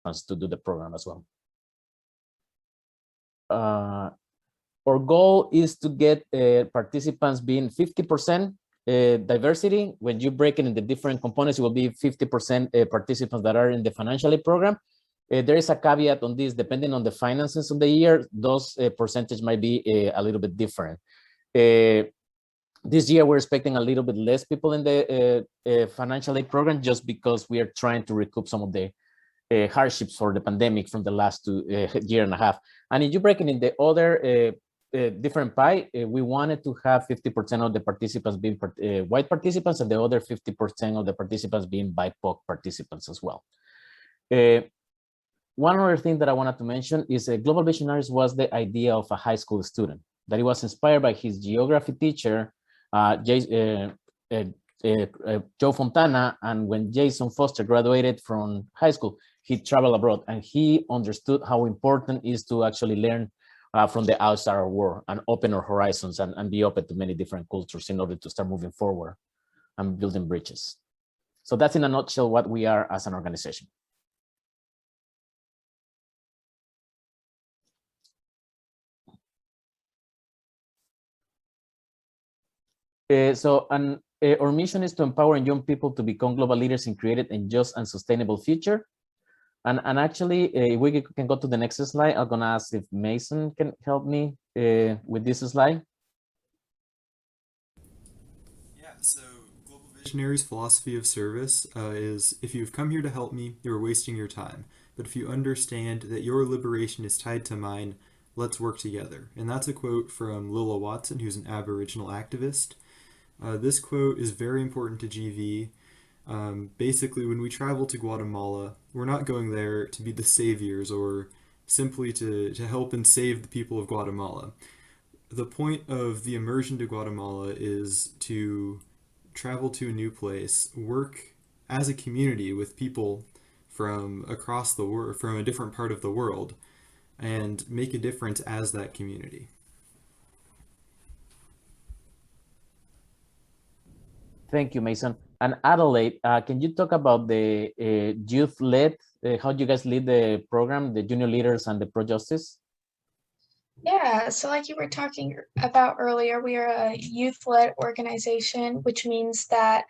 participants to do the program as well. Our goal is to get participants being 50% diversity. When you break it into different components, it will be 50% participants that are in the financial aid program. There is a caveat on this, depending on the finances of the year, those percentage might be a little bit different. This year, we're expecting a little bit less people in the financial aid program just because we are trying to recoup some of the hardships for the pandemic from the last year and a half. And if you break it in the other different pie, we wanted to have 50% of the participants being white participants and the other 50% of the participants being BIPOC participants as well. One other thing that I wanted to mention is Global Visionaries was the idea of a high school student, that it was inspired by his geography teacher, Joe Fontana. And when Jason Foster graduated from high school, he traveled abroad and he understood how important it is to actually learn from the outside world and open our horizons and be open to many different cultures in order to start moving forward and building bridges. So that's in a nutshell what we are as an organization. Our mission is to empower young people to become global leaders in creating a just and sustainable future. And actually, if we can go to the next slide, I'm gonna ask if Mason can help me with this slide. Yeah, so Global Visionaries' philosophy of service is, if you've come here to help me, you're wasting your time. But if you understand that your liberation is tied to mine, let's work together. And that's a quote from Lilla Watson, who's an Aboriginal activist. This quote is very important to GV. Basically, when we travel to Guatemala, we're not going there to be the saviors or simply to help and save the people of Guatemala. The point of the Immersion to Guatemala is to travel to a new place, work as a community with people from across the world, from a different part of the world, and make a difference as that community. Thank you, Mason. And Adelaide, can you talk about the youth-led, how you guys lead the program, the junior leaders and the pro-justice? Yeah, so like you were talking about earlier, we are a youth-led organization, which means that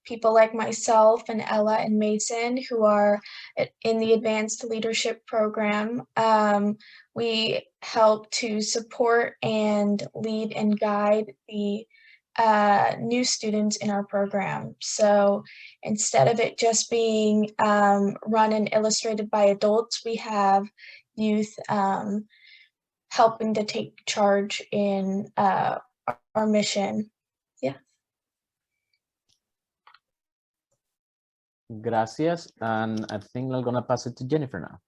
people like myself and Ella and Mason, who are in the advanced leadership program, we help to support and lead and guide the new students in our program. So instead of it just being run and illustrated by adults, we have youth helping to take charge in our mission. Yeah. Gracias. And I think I'm gonna pass it to Jennifer now.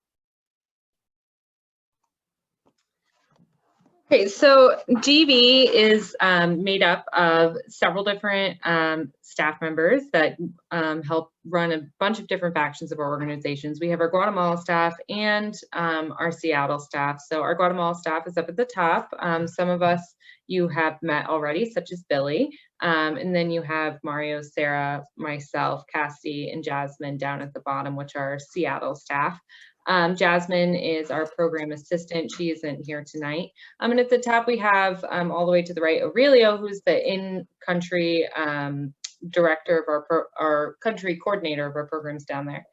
Okay, so GV is made up of several different staff members that help run a bunch of different factions of our organizations. We have our Guatemala staff and our Seattle staff. So our Guatemala staff is up at the top. Some of us you have met already, such as Billy. And then you have Mario, Sarah, myself, Cassidy, and Jasmine down at the bottom, which are Seattle staff. Jasmine is our program assistant. She isn't here tonight. And at the top, we have all the way to the right, Aurelio, who's the in-country director of our country coordinator of our programs down there.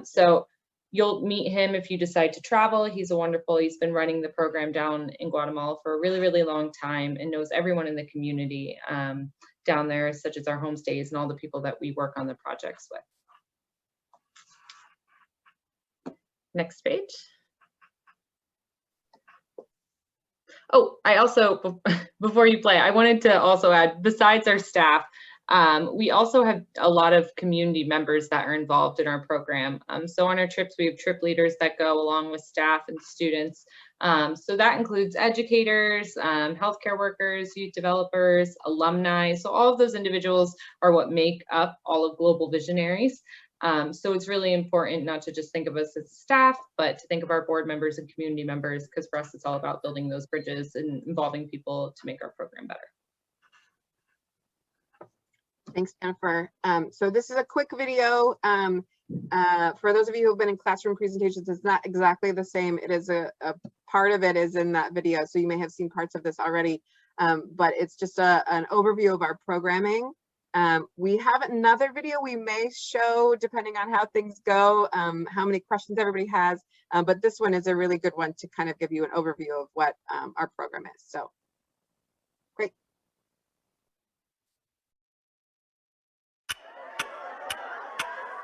So you'll meet him if you decide to travel. He's been running the program down in Guatemala for a really, really long time and knows everyone in the community down there, such as our homestays and all the people that we work on the projects with. Next page. Oh, I also, before you play, I wanted to also add, besides our staff, we also have a lot of community members that are involved in our program. So on our trips, we have trip leaders that go along with staff and students. So that includes educators, healthcare workers, youth developers, alumni. So all of those individuals are what make up all of Global Visionaries. So it's really important not to just think of us as staff, but to think of our board members and community members, because for us, it's all about building those bridges and involving people to make our program better. Thanks, Jennifer. So this is a quick video. For those of you who have been in classroom presentations, it's not exactly the same. It is a part of it is in that video, so you may have seen parts of this already, but it's just an overview of our programming. We have another video we may show, depending on how things go, how many questions everybody has, but this one is a really good one to kind of give you an overview of what our program is. So, great.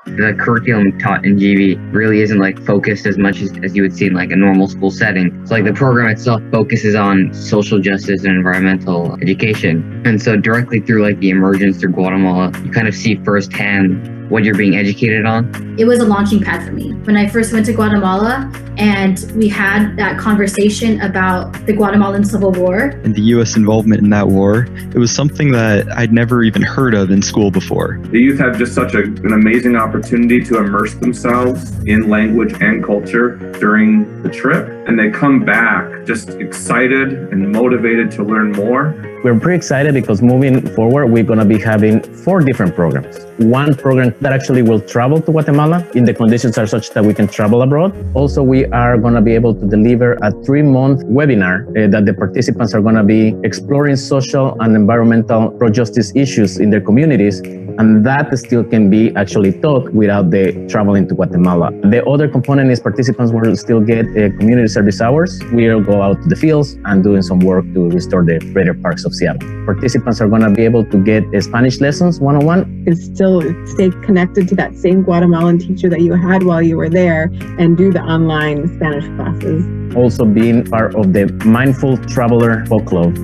The curriculum taught in GV really isn't like focused as much as you would see in like a normal school setting. So like the program itself focuses on social justice and environmental education. And so directly through like the Immersion through Guatemala, you kind of see firsthand what you're being educated on. It was a launching pad for me. When I first went to Guatemala and we had that conversation about the Guatemalan Civil War. And the U.S. involvement in that war, it was something that I'd never even heard of in school before. The youth have just such an amazing opportunity to immerse themselves in language and culture during the trip. And they come back just excited and motivated to learn more. We're pretty excited because moving forward, we're going to be having 4 different programs. One program that actually will travel to Guatemala if the conditions are such that we can travel abroad. Also, we are going to be able to deliver a 3-month webinar that the participants are going to be exploring social and environmental pro-justice issues in their communities. And that still can be actually taught without the traveling to Guatemala. The other component is participants will still get community service hours. We'll go out to the fields and doing some work to restore the greater parks of Seattle. Participants are going to be able to get Spanish lessons one-on-one. And still stay connected to that same Guatemalan teacher that you had while you were there and do the online Spanish classes. Also being part of the Mindful Traveler Book Club.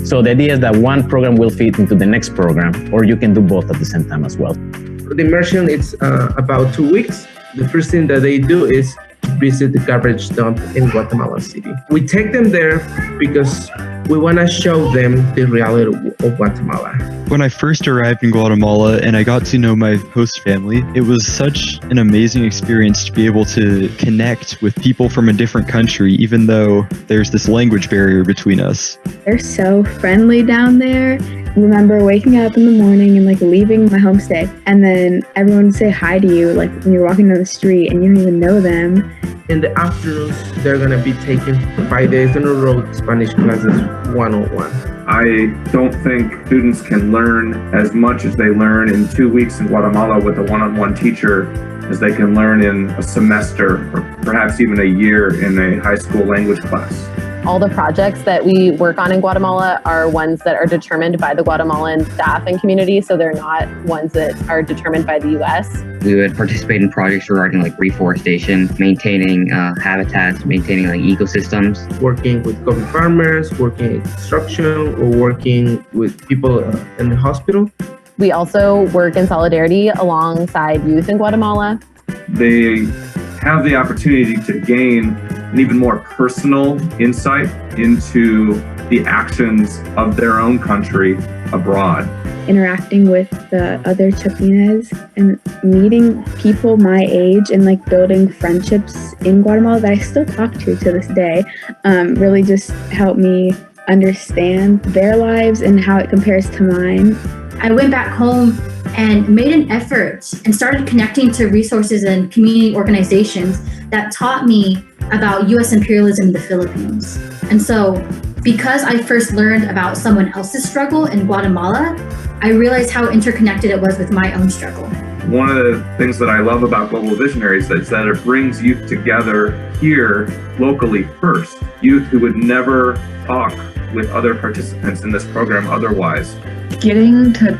So the idea is that one program will fit into the next program, or you can do both at the same time as well. The immersion, it's about 2 weeks. The first thing that they do is visit the garbage dump in Guatemala City. We take them there because we want to show them the reality of Guatemala. When I first arrived in Guatemala and I got to know my host family, it was such an amazing experience to be able to connect with people from a different country, even though there's this language barrier between us. They're so friendly down there. I remember waking up in the morning and like leaving my homestay, and then everyone would say hi to you like when you're walking down the street and you don't even know them. In the afternoons, they're going to be taking 5 days in a row Spanish classes 101. I don't think students can learn as much as they learn in 2 weeks in Guatemala with a one-on-one teacher as they can learn in a semester or perhaps even a year in a high school language class. All the projects that we work on in Guatemala are ones that are determined by the Guatemalan staff and community, so they're not ones that are determined by the U.S. We would participate in projects regarding like reforestation, maintaining habitats, maintaining like ecosystems. Working with coffee farmers, working in construction, or working with people in the hospital. We also work in solidarity alongside youth in Guatemala. They have the opportunity to gain an even more personal insight into the actions of their own country abroad. Interacting with the other Chapines and meeting people my age and like building friendships in Guatemala that I still talk to this day really just helped me understand their lives and how it compares to mine. I went back home and made an effort and started connecting to resources and community organizations that taught me about U.S. imperialism in the Philippines. And so, because I first learned about someone else's struggle in Guatemala, I realized how interconnected it was with my own struggle. One of the things that I love about Global Visionaries is that it brings youth together here locally first. Youth who would never talk with other participants in this program otherwise. Getting to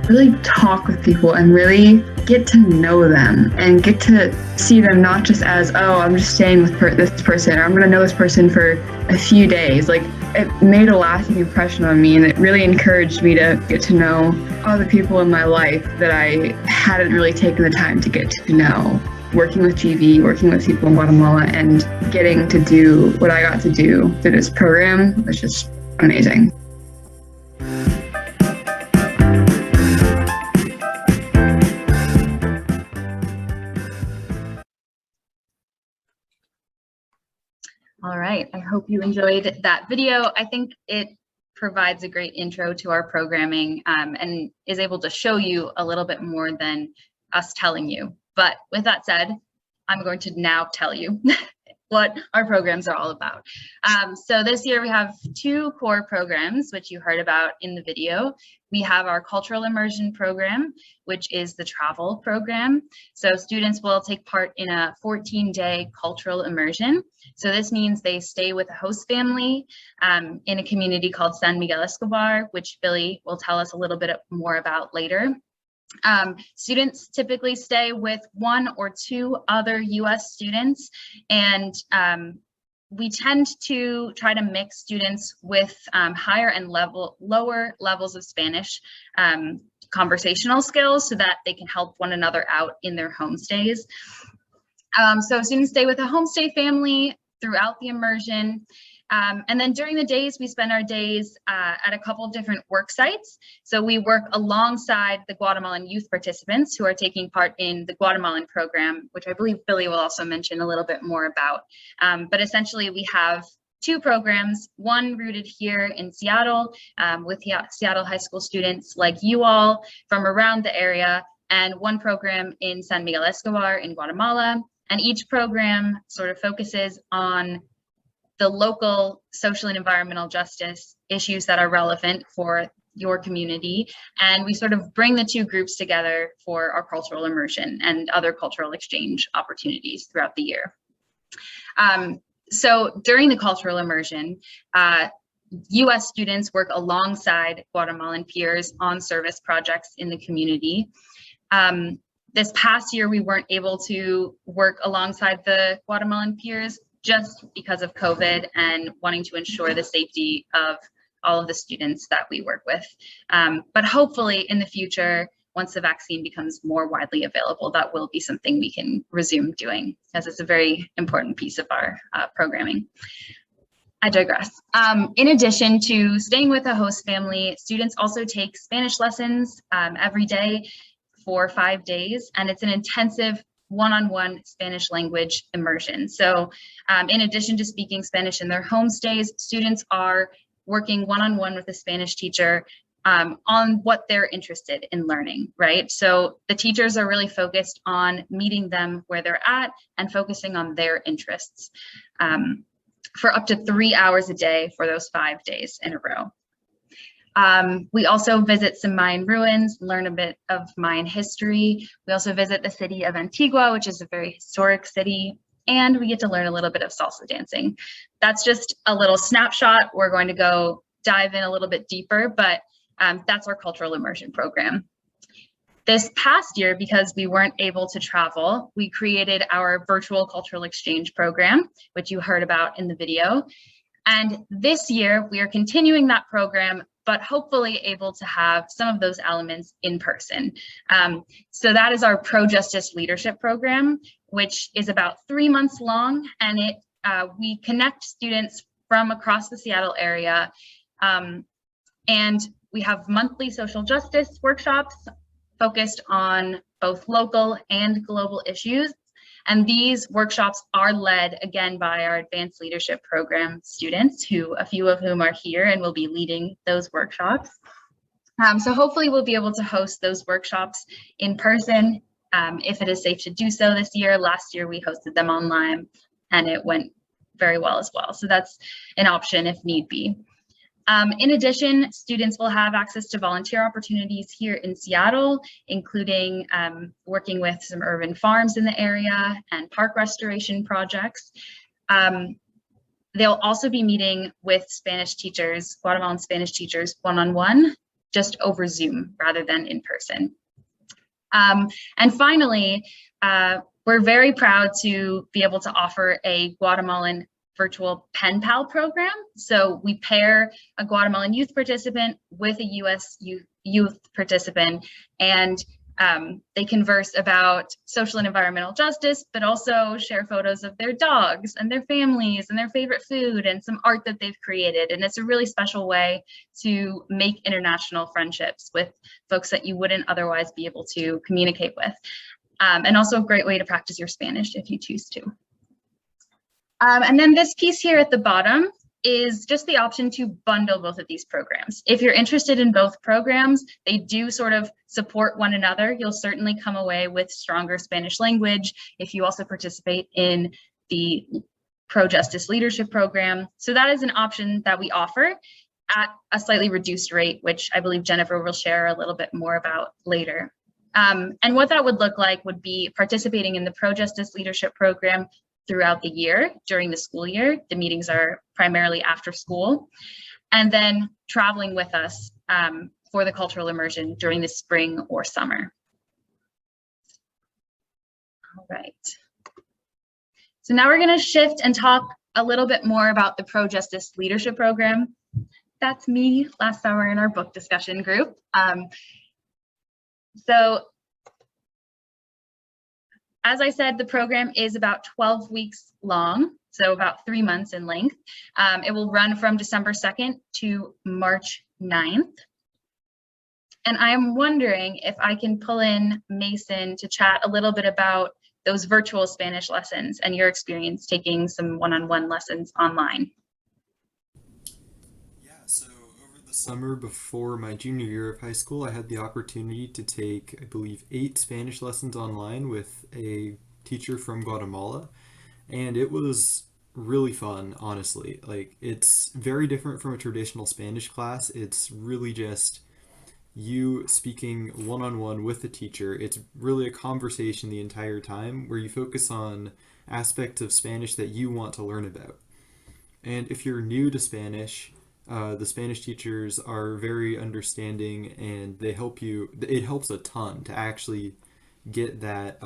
really talk with people and really get to know them and get to see them not just as, oh, I'm just staying with this person, or I'm going to know this person for a few days. Like, it made a lasting impression on me, and it really encouraged me to get to know other people in my life that I hadn't really taken the time to get to know. Working with GV, working with people in Guatemala, and getting to do what I got to do through this program was just amazing. All right, I hope you enjoyed that video. I think it provides a great intro to our programming and is able to show you a little bit more than us telling you. But with that said, I'm going to now tell you what our programs are all about. So this year we have 2 core programs, which you heard about in the video. We have our cultural immersion program, which is the travel program. So students will take part in a 14-day cultural immersion. So this means they stay with a host family in a community called San Miguel Escobar, which Billy will tell us a little bit more about later. Students typically stay with 1 or 2 other US students, and we tend to try to mix students with higher and lower levels of Spanish conversational skills so that they can help one another out in their homestays. So students stay with a homestay family throughout the immersion. And then during the days, we spend our days at a couple of different work sites. So we work alongside the Guatemalan youth participants who are taking part in the Guatemalan program, which I believe Billy will also mention a little bit more about. But essentially, we have 2 programs, one rooted here in Seattle with Seattle high school students like you all from around the area, and one program in San Miguel Escobar in Guatemala. And each program sort of focuses on the local social and environmental justice issues that are relevant for your community. And we sort of bring the 2 groups together for our cultural immersion and other cultural exchange opportunities throughout the year. So during the cultural immersion, US students work alongside Guatemalan peers on service projects in the community. This past year, we weren't able to work alongside the Guatemalan peers just because of COVID and wanting to ensure the safety of all of the students that we work with. But hopefully in the future, once the vaccine becomes more widely available, that will be something we can resume doing, as it's a very important piece of our programming. I digress. In addition to staying with a host family, students also take Spanish lessons every day for 5 days, and it's an intensive one-on-one Spanish language immersion. So in addition to speaking Spanish in their homestays, students are working one-on-one with a Spanish teacher on what they're interested in learning, right? So the teachers are really focused on meeting them where they're at and focusing on their interests for up to 3 hours a day for those 5 days in a row. We also visit some Mayan ruins, learn a bit of Mayan history. We also visit the city of Antigua, which is a very historic city, and we get to learn a little bit of salsa dancing. That's just a little snapshot. We're going to go dive in a little bit deeper, but that's our cultural immersion program. This past year, because we weren't able to travel, we created our virtual cultural exchange program, which you heard about in the video. And this year, we are continuing that program, but hopefully able to have some of those elements in person. So that is our Pro Justice Leadership Program, which is about 3 months long, and we connect students from across the Seattle area. And we have monthly social justice workshops focused on both local and global issues. And these workshops are led again by our Advanced Leadership Program students, a few of whom are here and will be leading those workshops. So hopefully we'll be able to host those workshops in person if it is safe to do so this year. Last year we hosted them online and it went very well as well. So that's an option if need be. In addition, students will have access to volunteer opportunities here in Seattle, including working with some urban farms in the area and park restoration projects. They'll also be meeting with Spanish teachers, Guatemalan Spanish teachers, one-on-one, just over Zoom rather than in person. And finally, we're very proud to be able to offer a Guatemalan virtual pen pal program. So we pair a Guatemalan youth participant with a US youth participant, and they converse about social and environmental justice, but also share photos of their dogs and their families and their favorite food and some art that they've created. And it's a really special way to make international friendships with folks that you wouldn't otherwise be able to communicate with. And also a great way to practice your Spanish if you choose to. And then this piece here at the bottom is just the option to bundle both of these programs. If you're interested in both programs, they do sort of support one another. You'll certainly come away with stronger Spanish language if you also participate in the Pro-Justice Leadership Program. So that is an option that we offer at a slightly reduced rate, which I believe Jennifer will share a little bit more about later. And what that would look like would be participating in the Pro-Justice Leadership Program throughout the year during the school year. The meetings are primarily after school, and then traveling with us for the cultural immersion during the spring or summer. All right. So now we're going to shift and talk a little bit more about the Pro-Justice Leadership Program. That's me last summer in our book discussion group. So as I said, the program is about 12 weeks long, so about 3 months in length. It will run from December 2nd to March 9th. And I am wondering if I can pull in Mason to chat a little bit about those virtual Spanish lessons and your experience taking some one-on-one lessons online. Yeah, so over the summer before my junior year of high school, I had the opportunity to take, I believe, 8 Spanish lessons online with a teacher from Guatemala. And it was really fun, honestly. Like, it's very different from a traditional Spanish class. It's really just you speaking one-on-one with the teacher. It's really a conversation the entire time where you focus on aspects of Spanish that you want to learn about. And if you're new to Spanish, the Spanish teachers are very understanding, and they help you. It helps a ton to actually get that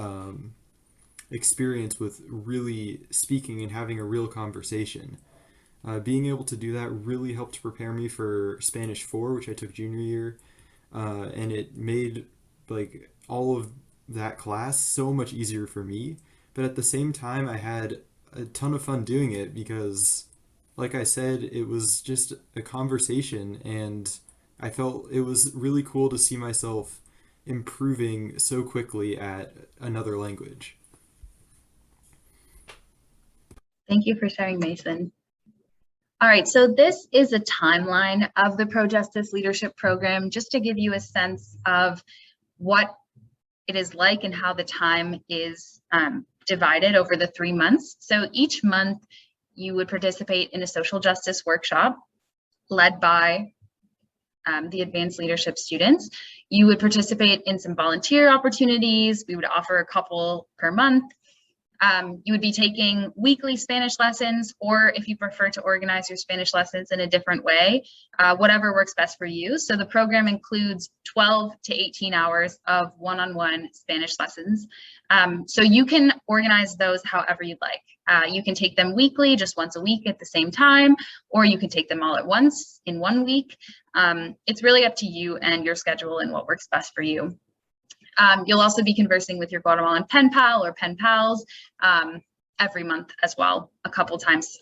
experience with really speaking and having a real conversation. Being able to do that really helped to prepare me for Spanish 4, which I took junior year. And it made like all of that class so much easier for me. But at the same time, I had a ton of fun doing it because, like I said, it was just a conversation, and I felt it was really cool to see myself improving so quickly at another language. Thank you for sharing, Mason. All right, so this is a timeline of the Pro-Justice Leadership Program, just to give you a sense of what it is like and how the time is divided over the 3 months. So each month you would participate in a social justice workshop led by the advanced leadership students. You would participate in some volunteer opportunities. We would offer a couple per month. You would be taking weekly Spanish lessons, or if you prefer to organize your Spanish lessons in a different way, whatever works best for you. So the program includes 12 to 18 hours of one-on-one Spanish lessons. So you can organize those however you'd like. You can take them weekly, just once a week at the same time, or you can take them all at once in 1 week. It's really up to you and your schedule and what works best for you. You'll also be conversing with your Guatemalan pen pal or pen pals every month as well, a couple times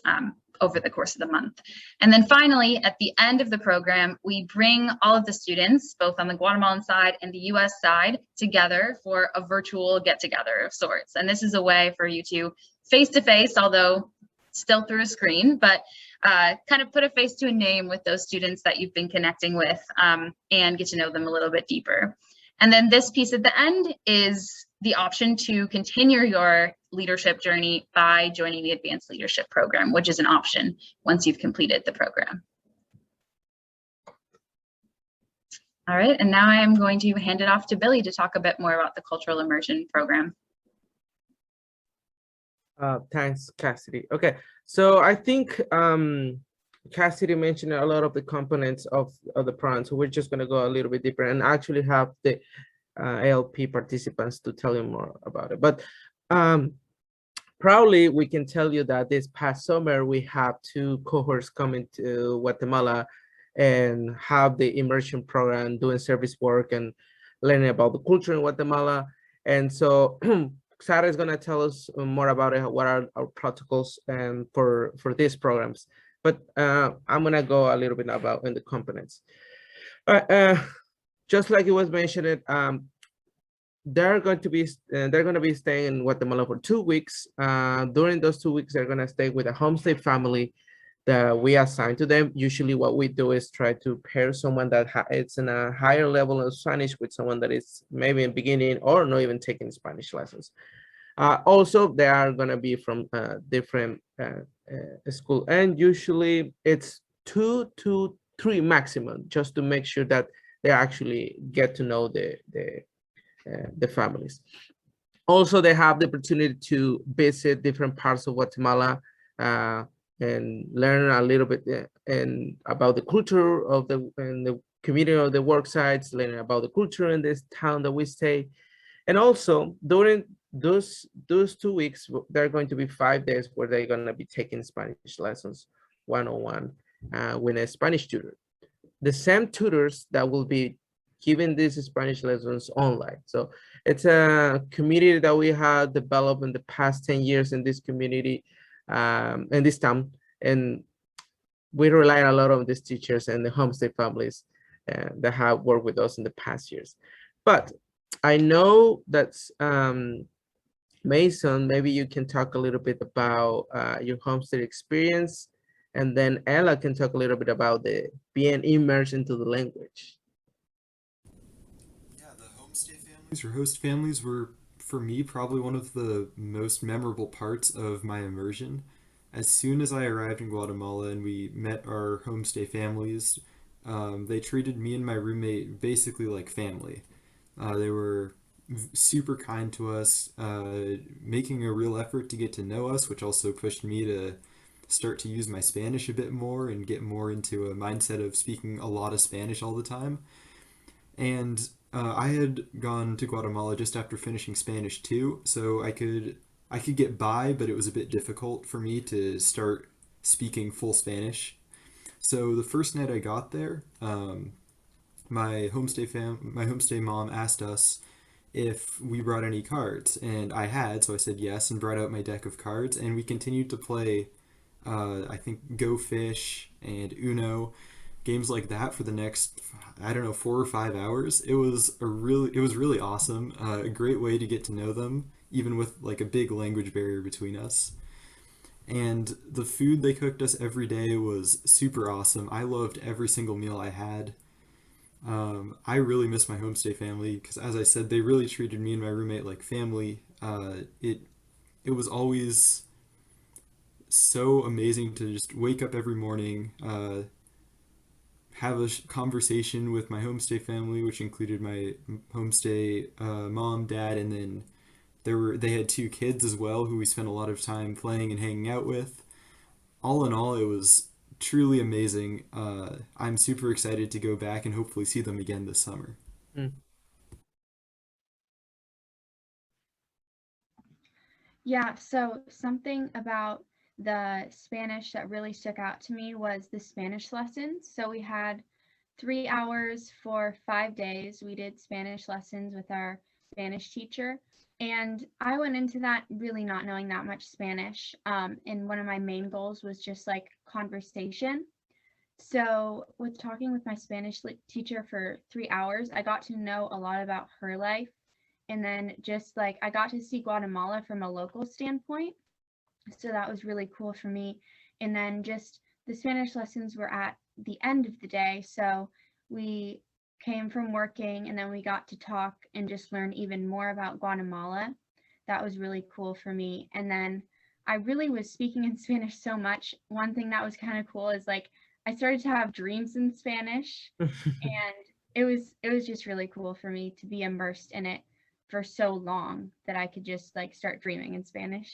over the course of the month. And then finally, at the end of the program, we bring all of the students, both on the Guatemalan side and the US side, together for a virtual get-together of sorts. And this is a way for you to face-to-face, although still through a screen, but kind of put a face to a name with those students that you've been connecting with and get to know them a little bit deeper. And then this piece at the end is the option to continue your leadership journey by joining the Advanced Leadership Program, which is an option once you've completed the program. All right, and now I am going to hand it off to Billy to talk a bit more about the Cultural Immersion Program. Thanks, Cassidy. Okay, so I think Cassidy mentioned a lot of the components of the program, so we're just going to go a little bit deeper and actually have the ALP participants to tell you more about it. But proudly, we can tell you that this past summer, we have 2 cohorts coming to Guatemala and have the immersion program, doing service work and learning about the culture in Guatemala. And so Sarah is going to tell us more about it, what are our protocols and for these programs. But I'm going to go a little bit about in the components. Just like it was mentioned, they're going to be staying in Guatemala for 2 weeks. During those 2 weeks, they're going to stay with a Homestead family that we assign to them. Usually what we do is try to pair someone that it's in a higher level of Spanish with someone that is maybe in beginning or not even taking Spanish lessons. Also, they are going to be from different school, and usually it's 2 to 3 maximum, just to make sure that they actually get to know the families. Also, they have the opportunity to visit different parts of Guatemala and learn a little bit and about the culture of the community of the work sites, learning about the culture in this town that we stay. And also during those 2 weeks, there are going to be 5 days where they're going to be taking Spanish lessons 101 with a Spanish tutor. The same tutors that will be giving these Spanish lessons online. So it's a community that we have developed in the past 10 years in this community, in this town. And we rely a lot on these teachers and the Homestead families that have worked with us in the past years. But I know that Mason, maybe you can talk a little bit about your Homestead experience, and then Ella can talk a little bit about being immersed into the language. Yeah, the Homestead Families or host families were, for me, probably one of the most memorable parts of my immersion. As soon as I arrived in Guatemala and we met our Homestay Families, they treated me and my roommate basically like family. They were super kind to us, making a real effort to get to know us, which also pushed me to start to use my Spanish a bit more and get more into a mindset of speaking a lot of Spanish all the time. And I had gone to Guatemala just after finishing Spanish too, so I could get by, but it was a bit difficult for me to start speaking full Spanish. So the first night I got there, my homestay mom asked us if we brought any cards, and I had, so I said yes and brought out my deck of cards, and we continued to play I think Go Fish and Uno, games like that for the next, I don't know, 4 or 5 hours. It was really awesome. A great way to get to know them, even with like a big language barrier between us. And the food they cooked us every day was super awesome. I loved every single meal I had. I really miss my homestay family because, as I said, they really treated me and my roommate like family. It was always so amazing to just wake up every morning, have a conversation with my homestay family, which included my homestay mom, dad, and then they had 2 kids as well who we spent a lot of time playing and hanging out with. All in all, it was truly amazing. I'm super excited to go back and hopefully see them again this summer. Yeah, so something about the Spanish that really stuck out to me was the Spanish lessons. So we had 3 hours for 5 days. We did Spanish lessons with our Spanish teacher. And I went into that really not knowing that much Spanish. And one of my main goals was just like conversation. So with talking with my Spanish teacher for 3 hours, I got to know a lot about her life. And then just like I got to see Guatemala from a local standpoint. So that was really cool for me. And then just the Spanish lessons were at the end of the day. So we came from working and then we got to talk and just learn even more about Guatemala. That was really cool for me. And then I really was speaking in Spanish so much. One thing that was kind of cool is like I started to have dreams in Spanish and it was just really cool for me to be immersed in it for so long that I could just like start dreaming in Spanish.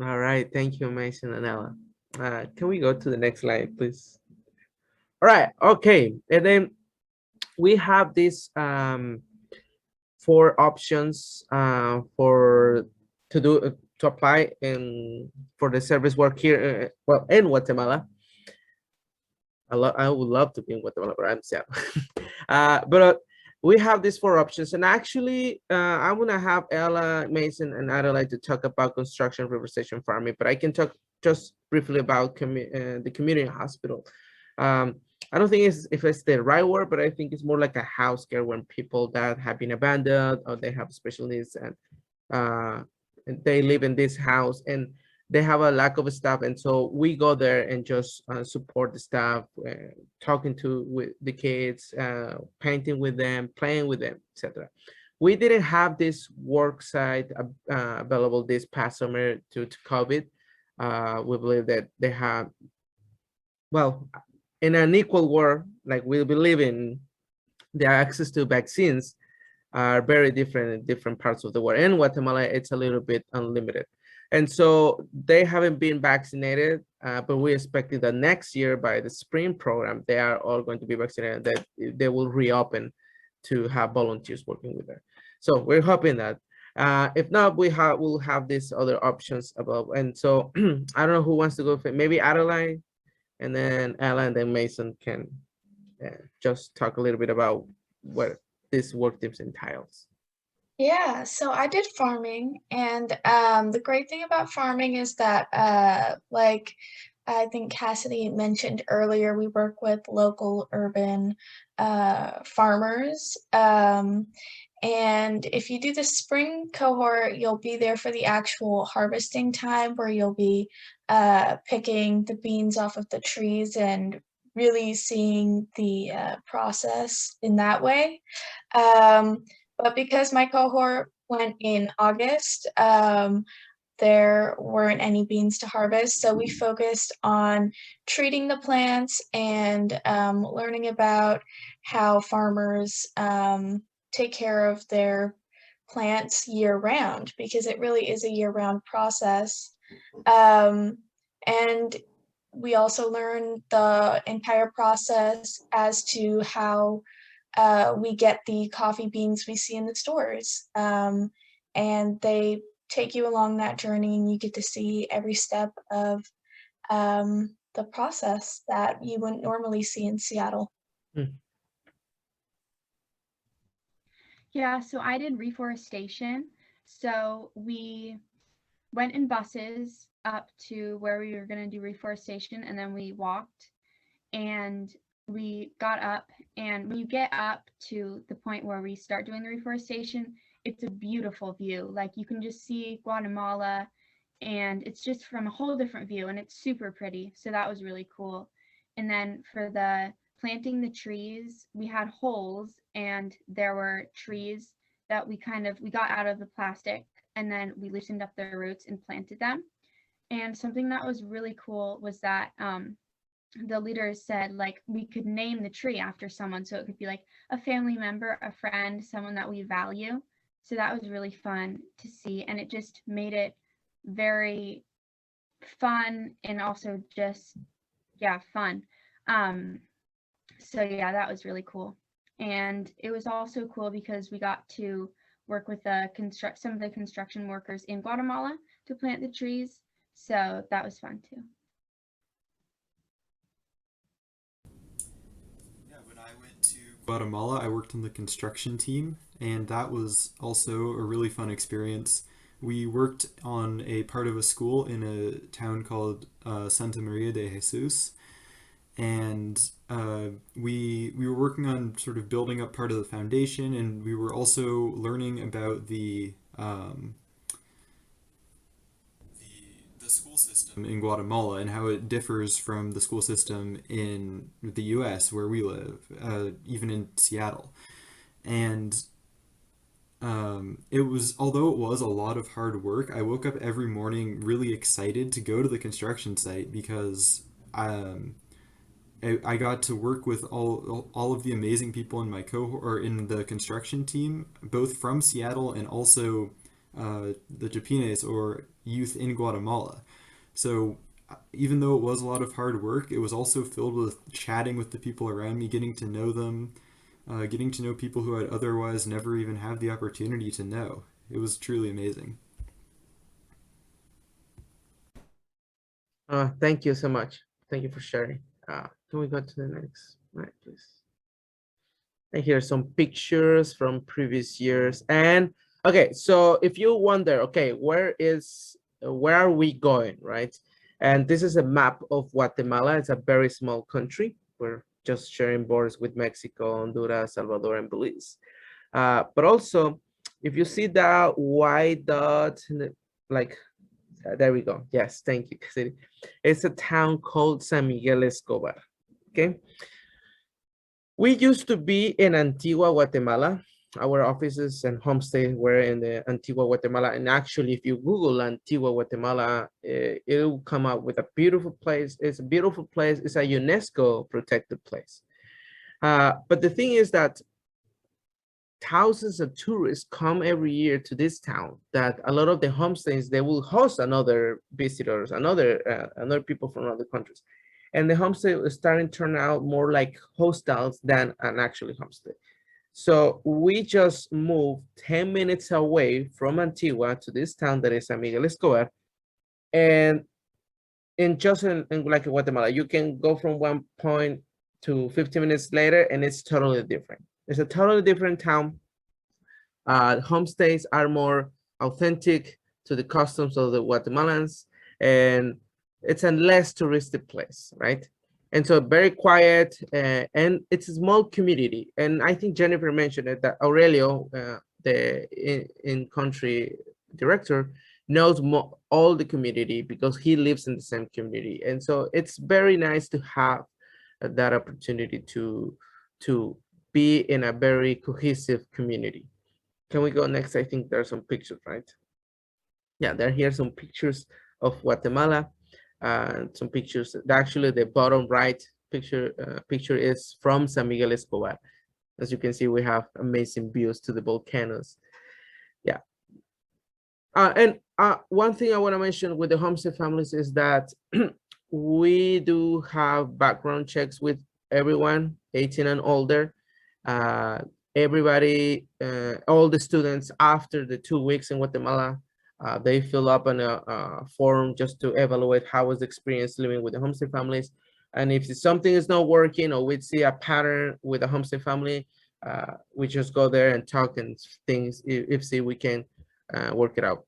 All right, thank you, Mason and Ella. Can we go to the next slide, please? All right, okay, and then we have these 4 options to apply for the service work here, in Guatemala. I would love to be in Guatemala, but I'm sad. But we have these 4 options, and actually, I'm gonna have Ella, Mason, and Adelaide to talk about construction, reforestation, farming, but I can talk just briefly about the community hospital. I don't think if it's the right word, but I think it's more like a house care when people that have been abandoned or they have special needs and they live in this house. And they have a lack of staff, and so we go there and just support the staff, talking with the kids, painting with them, playing with them, etc. We didn't have this work site available this past summer due to COVID. We believe that they have, well, in an equal world like we believe in, the access to vaccines are very different in different parts of the world. In Guatemala, it's a little bit unlimited. And so they haven't been vaccinated, but we're expecting that next year by the spring program, they are all going to be vaccinated, that they will reopen to have volunteers working with them. So we're hoping that. If not, we'll have these other options above. And so I don't know who wants to go for, maybe Adeline, and then Ella, and then Mason can just talk a little bit about what this work tips entails. Yeah, so I did farming, and the great thing about farming is that, like I think Cassidy mentioned earlier, we work with local urban farmers. And if you do the spring cohort, you'll be there for the actual harvesting time, where you'll be picking the beans off of the trees and really seeing the process in that way. But because my cohort went in August, there weren't any beans to harvest. So we focused on treating the plants and learning about how farmers take care of their plants year round, because it really is a year round process. And we also learned the entire process as to how we get the coffee beans we see in the stores. And they take you along that journey, and you get to see every step of the process that you wouldn't normally see in Seattle. Yeah, so I did reforestation. So we went in buses up to where we were going to do reforestation, and then we walked, and we got up, and when you get up to the point where we start doing the reforestation, it's a beautiful view. Like, you can just see Guatemala, and it's just from a whole different view, and it's super pretty. So that was really cool. And then for the planting the trees, we had holes, and there were trees that we got out of the plastic, and then we loosened up their roots and planted them. And something that was really cool was that the leaders said, like, we could name the tree after someone. So it could be like a family member, a friend, someone that we value. So that was really fun to see. And it just made it very fun, and also just, yeah, fun. So yeah, that was really cool. And it was also cool because we got to work with some of the construction workers in Guatemala to plant the trees. So that was fun too. When I went to Guatemala, I worked on the construction team, and that was also a really fun experience. We worked on a part of a school in a town called Santa Maria de Jesus, and we were working on sort of building up part of the foundation, and we were also learning about the school system in Guatemala and how it differs from the school system in the US where we live, even in Seattle. And although it was a lot of hard work, I woke up every morning really excited to go to the construction site, because I got to work with all of the amazing people in my cohort, or in the construction team, both from Seattle and also the Chapines, or youth in Guatemala. So even though it was a lot of hard work, it was also filled with chatting with the people around me, getting to know them, getting to know people who I'd otherwise never even have the opportunity to know. It was truly amazing. Thank you so much. Thank you for sharing. Can we go to the next slide, please? And here are some pictures from previous years. And okay, so if you wonder, okay, where are we going, right? And this is a map of Guatemala. It's a very small country. We're just sharing borders with Mexico, Honduras, Salvador, and Belize. But also, if you see that white dot, like There we go. Yes, thank you, Cassidy. It's a town called San Miguel Escobar. Okay. We used to be in Antigua, Guatemala. Our offices and homestay were in the Antigua, Guatemala. And actually, if you Google Antigua, Guatemala, it will come up with a beautiful place. It's a beautiful place. It's a UNESCO protected place. But the thing is that thousands of tourists come every year to this town, that a lot of the homestays, they will host another visitors, another people from other countries. And the homestay is starting to turn out more like hostels than an actually homestay. So we just moved 10 minutes away from Antigua to this town that is San Miguel Escobar. And in like Guatemala, you can go from one point to 15 minutes later and it's totally different. It's a totally different town. Homestays are more authentic to the customs of the Guatemalans, and it's a less touristic place, right? And so very quiet, and it's a small community. And I think Jennifer mentioned it, that Aurelio, the in-country director, knows all the community because he lives in the same community. And so it's very nice to have that opportunity to be in a very cohesive community. Can we go next? I think there are some pictures, right? Yeah, there are here some pictures of Guatemala. Some pictures. Actually, the bottom right picture is from San Miguel Escobar. As you can see, we have amazing views to the volcanoes. Yeah. And one thing I want to mention with the Homestead Families is that we do have background checks with everyone 18 and older. Everybody, all the students after the 2 weeks in Guatemala, they fill up on a form just to evaluate how was the experience living with the Homestead Families. And if something is not working or we see a pattern with a Homestead family, we just go there and talk and things, if see we can work it out.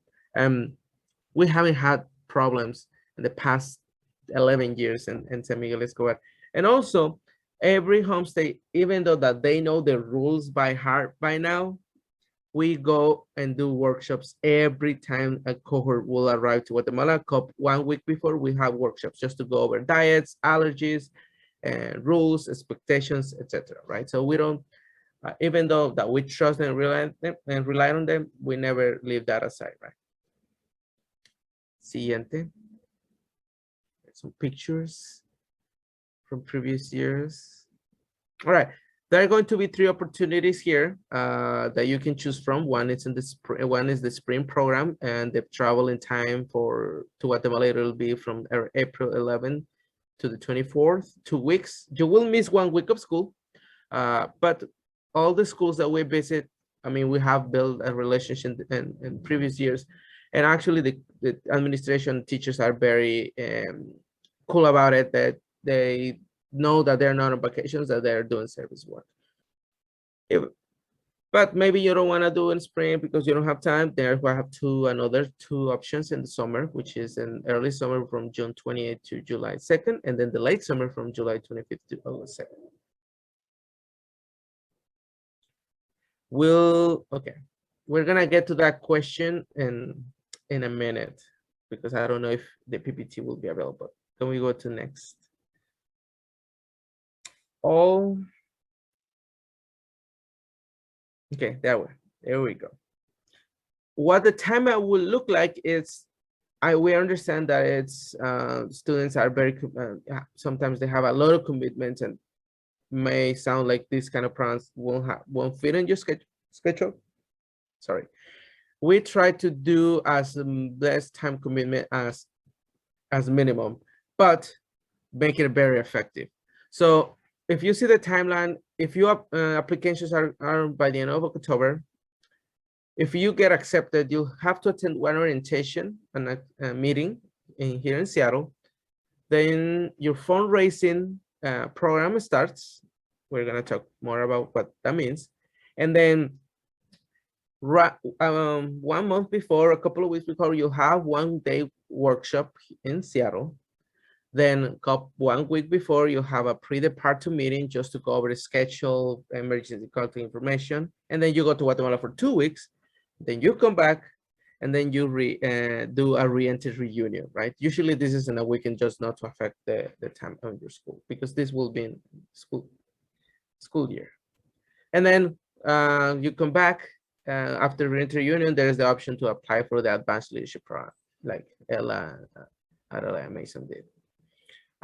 We haven't had problems in the past 11 years in San Miguel Escobar. And also, every homestay, even though that they know the rules by heart by now, we go and do workshops every time a cohort will arrive to Guatemala. 1 week before, we have workshops just to go over diets, allergies, and rules, expectations, etc. Right? So we don't, even though that we trust and rely on them, we never leave that aside, right? Siguiente. Some pictures from previous years. All right. There are going to be 3 opportunities here that you can choose from. One is in the spring, one is the spring program, and the travel in time to Guatemala, it will be from April 11th to the 24th, 2 weeks. You will miss 1 week of school, but all the schools that we visit, I mean, we have built a relationship in previous years, and actually the administration teachers are very cool about it, that they know that they're not on vacations, that they're doing service work. But maybe you don't want to do in spring because you don't have time. There we have another two options in the summer, which is an early summer from June 28th to July 2nd, and then the late summer from July 25th to August 2nd. We're gonna get to that question in a minute because I don't know if the PPT will be available. Can we go to next? Okay, there we go. What the timeout will look like is, we understand that it's students are very sometimes they have a lot of commitments and may sound like this kind of programs won't fit in your schedule. Sorry, we try to do as less time commitment as minimum, but make it very effective. So if you see the timeline, if your applications are by the end of October, if you get accepted, you have to attend one orientation and a meeting here in Seattle. Then your fundraising program starts. We're gonna talk more about what that means. And then 1 month before, a couple of weeks before, you'll have 1 day workshop in Seattle. Then 1 week before, you have a pre-departure meeting just to go over the schedule, emergency contact information. And then you go to Guatemala for 2 weeks. Then you come back and then you do a re-entry reunion, right? Usually this is in a weekend just not to affect the time of your school, because this will be in school year. And then you come back after re-entry reunion. There is the option to apply for the advanced leadership program, like Ella and Mason did.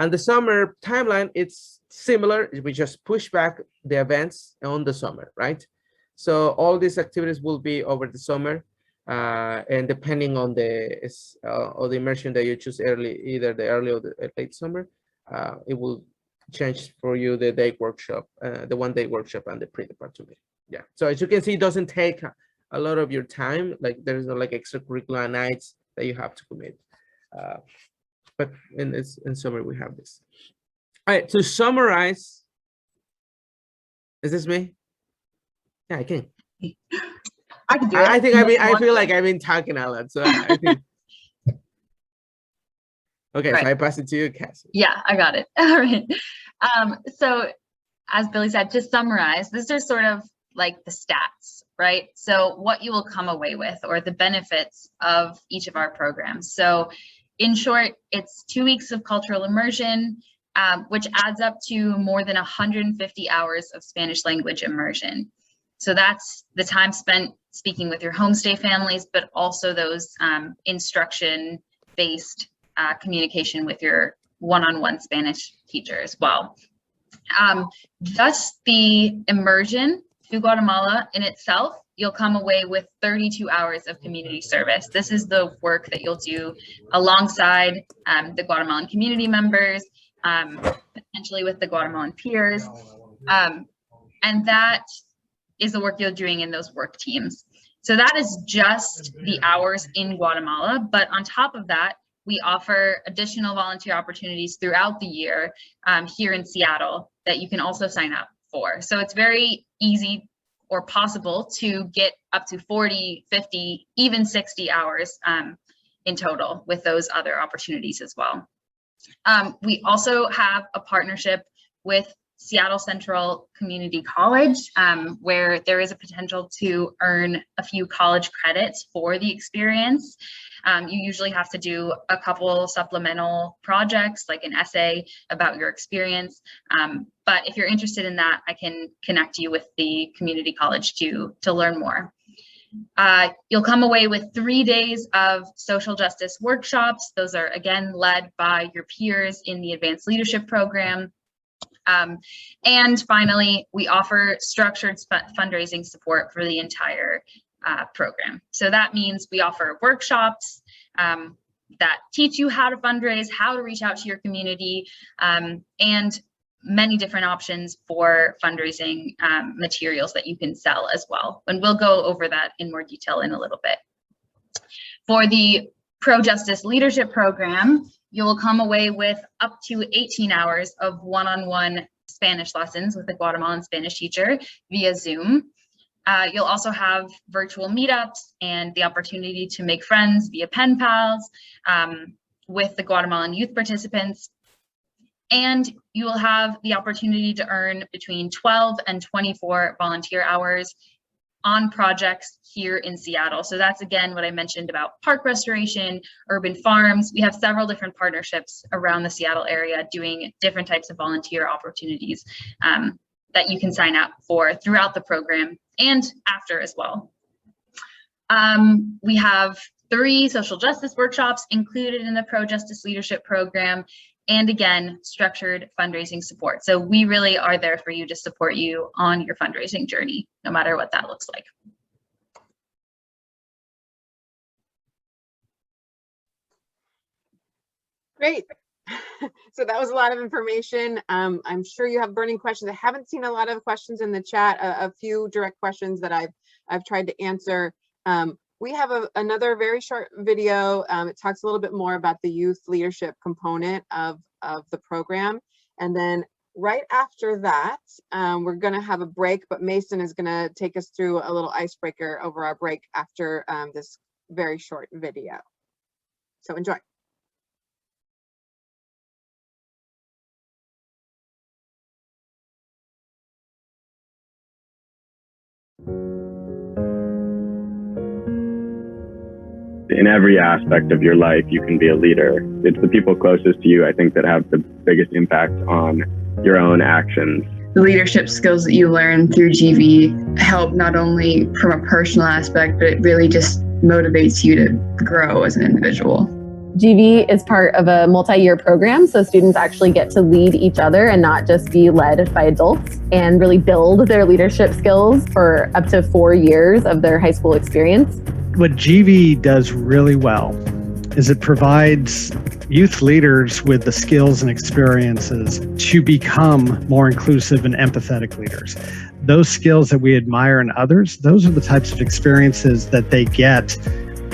And the summer timeline, it's similar. We just push back the events on the summer, right? So all these activities will be over the summer, and depending on the immersion that you choose early, either the early or the late summer, it will change for you the day workshop, the 1-day workshop and the pre-departure meeting. Yeah. So as you can see, it doesn't take a lot of your time. Like there's no like extracurricular nights that you have to commit. But in summer we have this. All right, to summarize, is this me? Yeah, I can. I can do it. I feel like I've been talking a lot, so I think. Okay, right. So I pass it to you, Cassie. Yeah, I got it. All right. So as Billy said, to summarize, these are sort of like the stats, right? So what you will come away with, or the benefits of each of our programs. So in short, it's 2 weeks of cultural immersion, which adds up to more than 150 hours of Spanish language immersion. So that's the time spent speaking with your homestay families, but also those instruction-based communication with your one-on-one Spanish teacher as well. Just the immersion to Guatemala in itself, you'll come away with 32 hours of community service. This is the work that you'll do alongside the Guatemalan community members, potentially with the Guatemalan peers. And that is the work you're doing in those work teams. So that is just the hours in Guatemala. But on top of that, we offer additional volunteer opportunities throughout the year here in Seattle that you can also sign up for. So it's very easy or possible to get up to 40, 50, even 60 hours in total with those other opportunities as well. We also have a partnership with Seattle Central Community College, where there is a potential to earn a few college credits for the experience. You usually have to do a couple supplemental projects, like an essay about your experience. But if you're interested in that, I can connect you with the community college to learn more. You'll come away with 3 days of social justice workshops. Those are, again, led by your peers in the advanced leadership program. And finally, we offer structured fundraising support for the entire program. So that means we offer workshops that teach you how to fundraise, how to reach out to your community, and many different options for fundraising materials that you can sell as well. And we'll go over that in more detail in a little bit. For the Pro Justice Leadership Program, you will come away with up to 18 hours of one-on-one Spanish lessons with a Guatemalan Spanish teacher via Zoom. You'll also have virtual meetups and the opportunity to make friends via pen pals with the Guatemalan youth participants. And you will have the opportunity to earn between 12 and 24 volunteer hours on projects here in Seattle. So that's, again, what I mentioned about park restoration, urban farms. We have several different partnerships around the Seattle area doing different types of volunteer opportunities that you can sign up for throughout the program and after as well. We have 3 social justice workshops included in the Pro Justice Leadership Program, and again, structured fundraising support. So we really are there for you to support you on your fundraising journey, no matter what that looks like. Great. So that was a lot of information. I'm sure you have burning questions. I haven't seen a lot of questions in the chat, a few direct questions that I've tried to answer. We have another very short video. It talks a little bit more about the youth leadership component of the program. And then right after that, we're going to have a break, but Mason is going to take us through a little icebreaker over our break after this very short video. So enjoy. in every aspect of your life, you can be a leader. It's the people closest to you, I think, that have the biggest impact on your own actions. The leadership skills that you learn through GV help not only from a personal aspect, but it really just motivates you to grow as an individual. GV is part of a multi-year program, so students actually get to lead each other and not just be led by adults, and really build their leadership skills for up to 4 years of their high school experience. What GV does really well is it provides youth leaders with the skills and experiences to become more inclusive and empathetic leaders. Those skills that we admire in others, those are the types of experiences that they get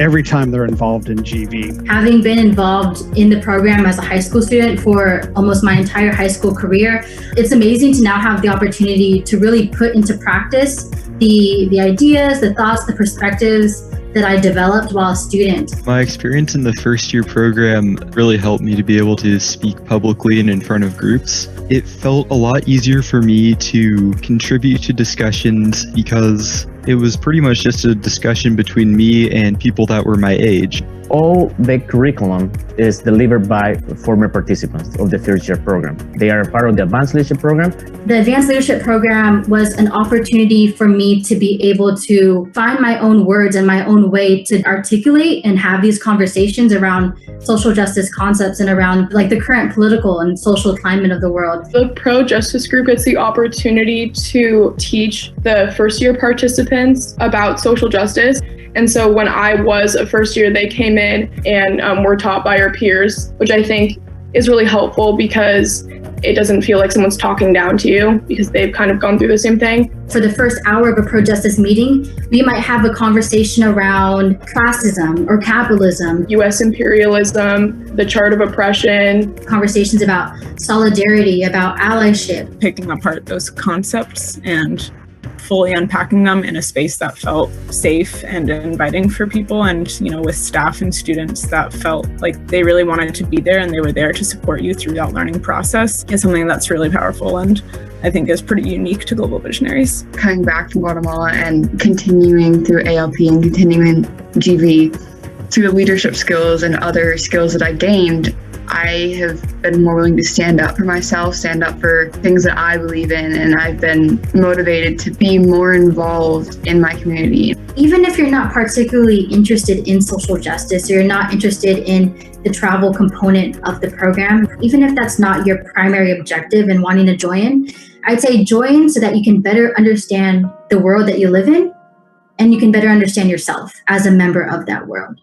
every time they're involved in GV. Having been involved in the program as a high school student for almost my entire high school career, it's amazing to now have the opportunity to really put into practice the ideas, the thoughts, the perspectives that I developed while a student. My experience in the first year program really helped me to be able to speak publicly and in front of groups. It felt a lot easier for me to contribute to discussions because it was pretty much just a discussion between me and people that were my age. All the curriculum is delivered by former participants of the first year program. They are part of the advanced leadership program. The advanced leadership program was an opportunity for me to be able to find my own words and my own way to articulate and have these conversations around social justice concepts and around like the current political and social climate of the world. The Pro Justice Group gets the opportunity to teach the first year participants about social justice. And so when I was a first year, they came in and were taught by our peers, which I think is really helpful because it doesn't feel like someone's talking down to you because they've kind of gone through the same thing. For the first hour of a pro-justice meeting, we might have a conversation around classism or capitalism, US imperialism, the chart of oppression, conversations about solidarity, about allyship. Picking apart those concepts and fully unpacking them in a space that felt safe and inviting for people, and with staff and students that felt like they really wanted to be there and they were there to support you through that learning process is something that's really powerful and I think is pretty unique to Global Visionaries. Coming back from Guatemala and continuing through ALP and continuing GV, through the leadership skills and other skills that I gained, I have been more willing to stand up for myself, stand up for things that I believe in, and I've been motivated to be more involved in my community. Even if you're not particularly interested in social justice, or you're not interested in the travel component of the program, even if that's not your primary objective and wanting to join, I'd say join so that you can better understand the world that you live in, and you can better understand yourself as a member of that world.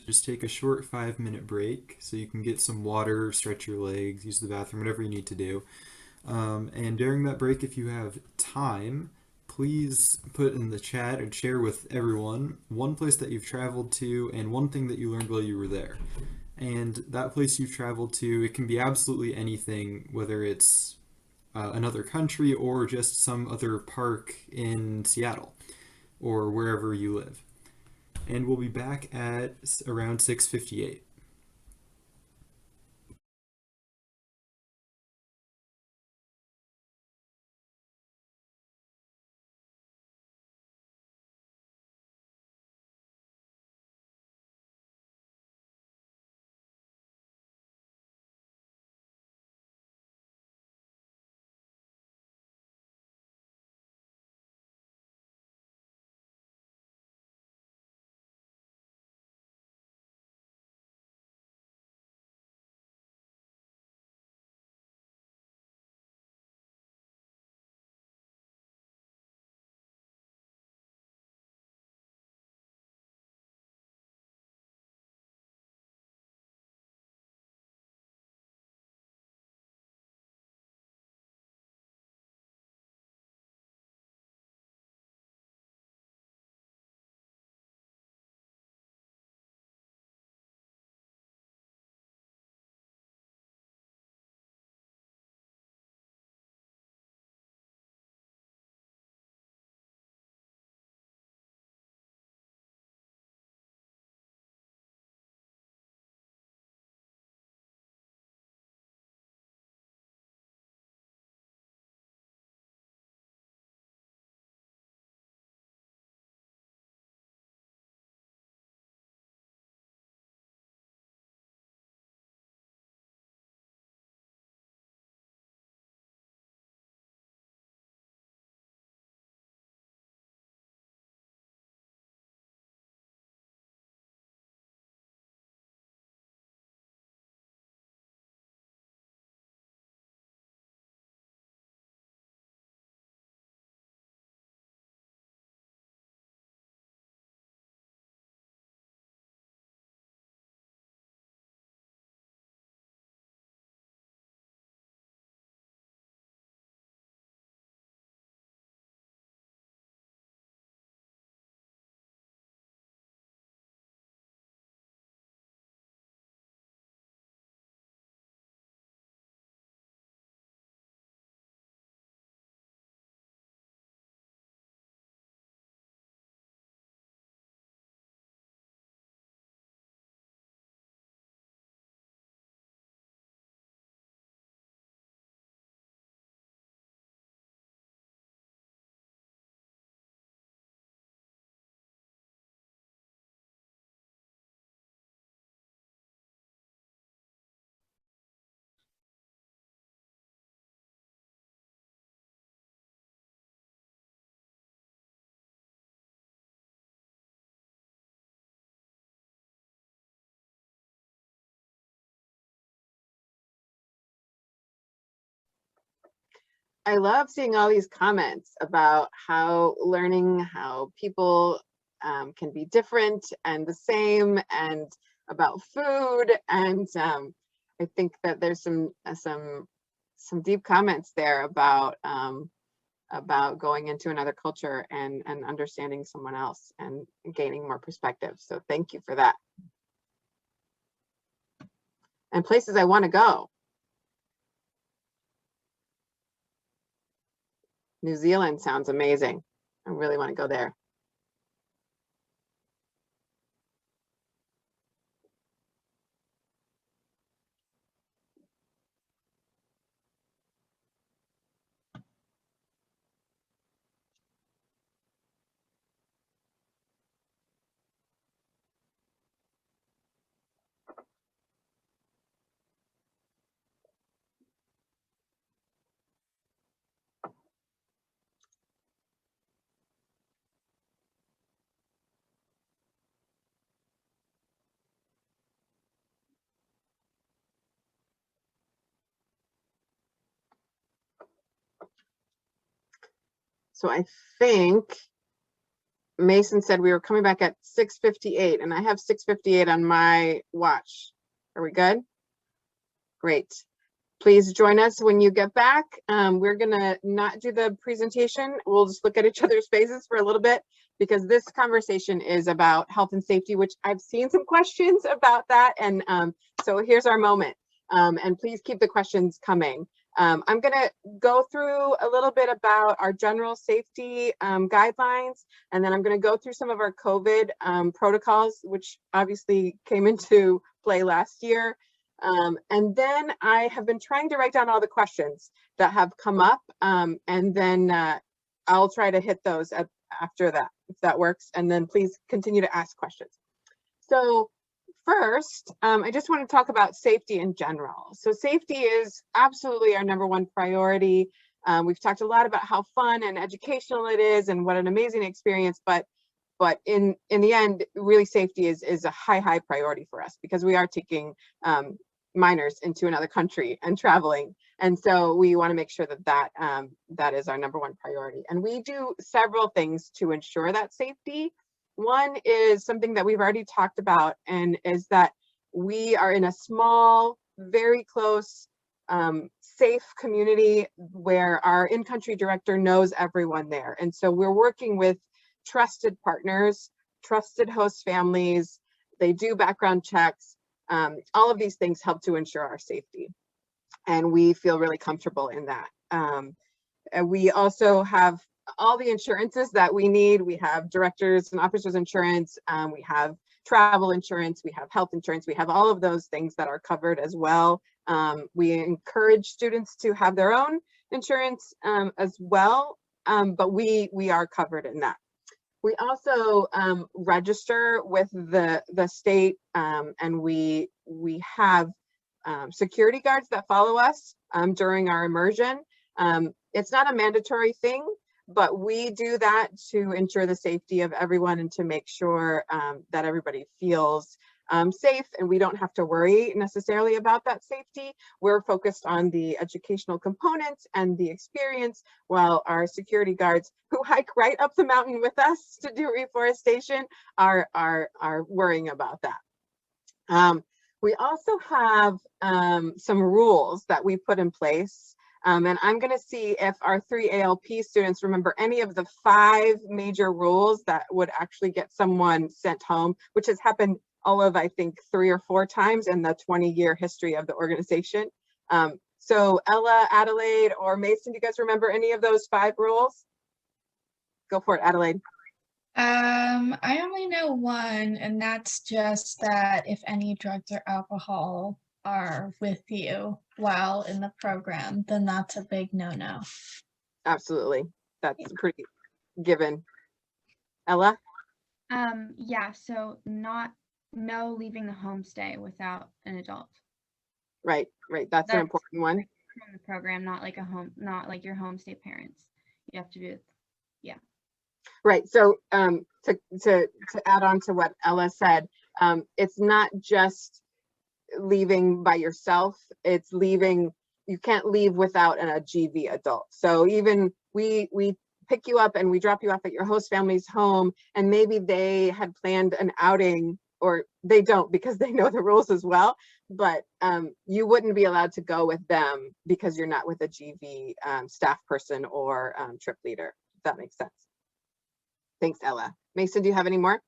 Just take a short 5-minute break so you can get some water, stretch your legs, use the bathroom, whatever you need to do. And during that break, if you have time, please put in the chat and share with everyone one place that you've traveled to and one thing that you learned while you were there. And that place you've traveled to, it can be absolutely anything, whether it's another country or just some other park in Seattle or wherever you live. And we'll be back at around 6:58. I love seeing all these comments about how learning, how people can be different and the same, and about food. And I think that there's some deep comments there about going into another culture and understanding someone else and gaining more perspective. So thank you for that. And places I want to go. New Zealand sounds amazing. I really want to go there. So I think Mason said we were coming back at 6:58, and I have 6:58 on my watch. Are we good? Great. Please join us when you get back. We're gonna not do the presentation. We'll just look at each other's faces for a little bit, because this conversation is about health and safety, which I've seen some questions about that. And so here's our moment. And please keep the questions coming. I'm gonna go through a little bit about our general safety guidelines, and then I'm gonna go through some of our COVID protocols, which obviously came into play last year. And then I have been trying to write down all the questions that have come up, and then I'll try to hit those after that, if that works. And then please continue to ask questions. So first, I just want to talk about safety in general. So safety is absolutely our #1 priority. We've talked a lot about how fun and educational it is and what an amazing experience, but in the end, really safety is a high priority for us, because we are taking minors into another country and traveling. And so we want to make sure that is our #1 priority. And we do several things to ensure that safety. One is something that we've already talked about, and is that we are in a small, very close, safe community where our in-country director knows everyone there. And so we're working with trusted partners, trusted host families. They do background checks. All of these things help to ensure our safety, and we feel really comfortable in that. And we also have all the insurances that we need. We have directors and officers insurance, we have travel insurance, we have health insurance, we have all of those things that are covered as well. We encourage students to have their own insurance as well, but we are covered in that. We also register with the state, and we have security guards that follow us during our immersion. It's not a mandatory thing, but we do that to ensure the safety of everyone and to make sure that everybody feels safe, and we don't have to worry necessarily about that safety. We're focused on the educational components and the experience, while our security guards, who hike right up the mountain with us to do reforestation, are worrying about that. We also have some rules that we put in place. And I'm going to see if our 3 ALP students remember any of the 5 major rules that would actually get someone sent home, which has happened all of, I think, 3 or 4 times in the 20-year history of the organization. So Ella, Adelaide, or Mason, do you guys remember any of those 5 rules? Go for it, Adelaide. I only know one, and that's just that if any drugs or alcohol are with you while in the program, then that's a big no-no. Absolutely. That's pretty given. Ella? Yeah, so no leaving the homestay without an adult. Right. That's an important one. From the program, not like your homestay parents. You have to do it. Yeah. Right. So to add on to what Ella said, it's not just leaving by yourself, it's leaving you can't leave without a GV adult. So even we pick you up and we drop you off at your host family's home, and maybe they had planned an outing, or they don't because they know the rules as well, but you wouldn't be allowed to go with them because you're not with a GV staff person or trip leader, if that makes sense. Thanks, Ella. Mason, do you have any more?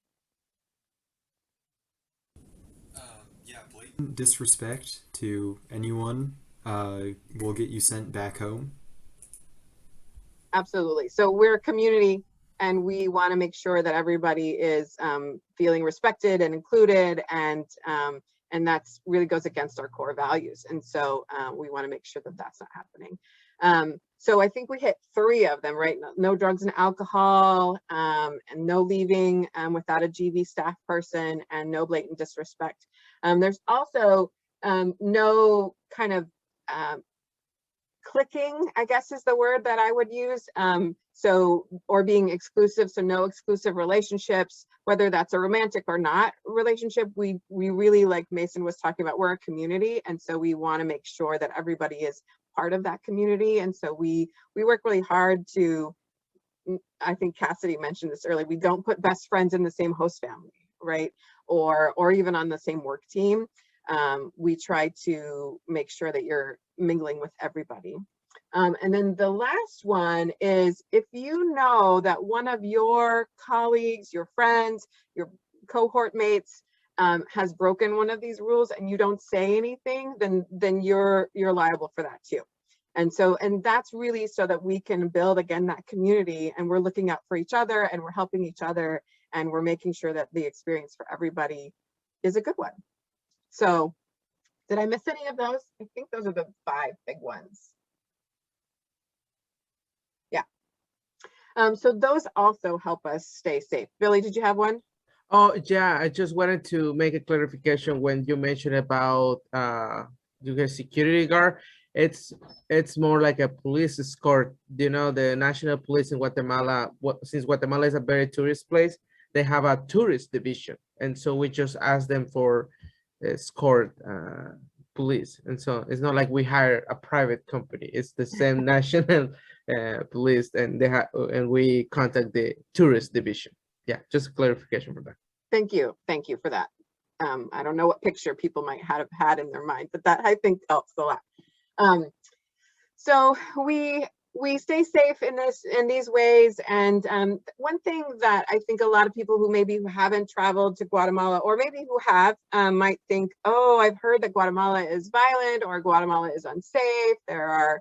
Yeah, blatant disrespect to anyone will get you sent back home. Absolutely. So we're a community, and we want to make sure that everybody is feeling respected and included, and that's really goes against our core values. And so we want to make sure that that's not happening. So I think we hit 3 of them, right? No drugs and alcohol, and no leaving without a GV staff person, and no blatant disrespect. There's also no kind of clicking, I guess is the word that I would use. Or being exclusive, so no exclusive relationships, whether that's a romantic or not relationship. We really, like Mason was talking about, we're a community, and so we want to make sure that everybody is part of that community. And so we work really hard to, I think Cassidy mentioned this earlier, we don't put best friends in the same host family, right? Or even on the same work team. We try to make sure that you're mingling with everybody. And then the last one is, if you know that one of your colleagues, your friends, your cohort mates has broken one of these rules and you don't say anything, then you're liable for that too. And that's really so that we can build, again, that community, and we're looking out for each other, and we're helping each other, and we're making sure that the experience for everybody is a good one. So did I miss any of those? I think those are the 5 big ones. Yeah. So those also help us stay safe. Billy, did you have one? Oh, yeah, I just wanted to make a clarification when you mentioned about the security guard. It's more like a police escort. You know, the National Police in Guatemala, since Guatemala is a very tourist place, they have a tourist division. And so we just ask them for escort police. And so it's not like we hire a private company. It's the same national police, and and we contact the tourist division. Yeah, just a clarification for that. Thank you for that. I don't know what picture people might have had in their mind, but that I think helps a lot. So we stay safe in these ways. And one thing that I think a lot of people who maybe haven't traveled to Guatemala, or maybe who have, might think, oh, I've heard that Guatemala is violent, or Guatemala is unsafe. There are,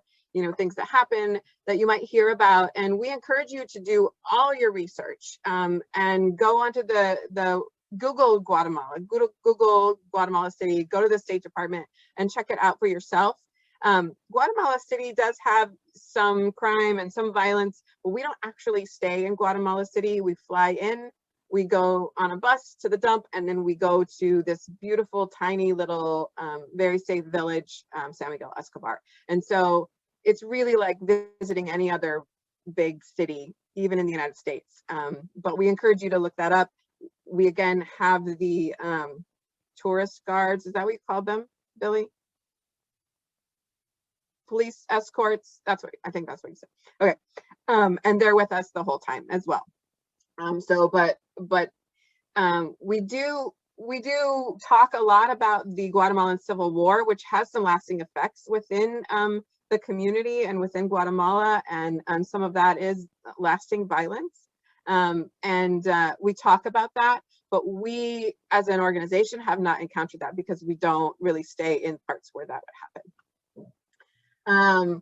things that happen that you might hear about. And we encourage you to do all your research and go onto the Google Guatemala, Google Guatemala City, go to the State Department and check it out for yourself. Guatemala City does have some crime and some violence, but we don't actually stay in Guatemala City. We fly in, we go on a bus to the dump, and then we go to this beautiful, tiny little, very safe village, San Miguel Escobar. And so it's really like visiting any other big city, even in the United States. But we encourage you to look that up. We again have the tourist guards. Is that what you called them, Billy? Police escorts. I think that's what you said. Okay, and they're with us the whole time as well. But we do talk a lot about the Guatemalan Civil War, which has some lasting effects within the community and within Guatemala, and some of that is lasting violence. We talk about that, but we as an organization have not encountered that because we don't really stay in parts where that would happen.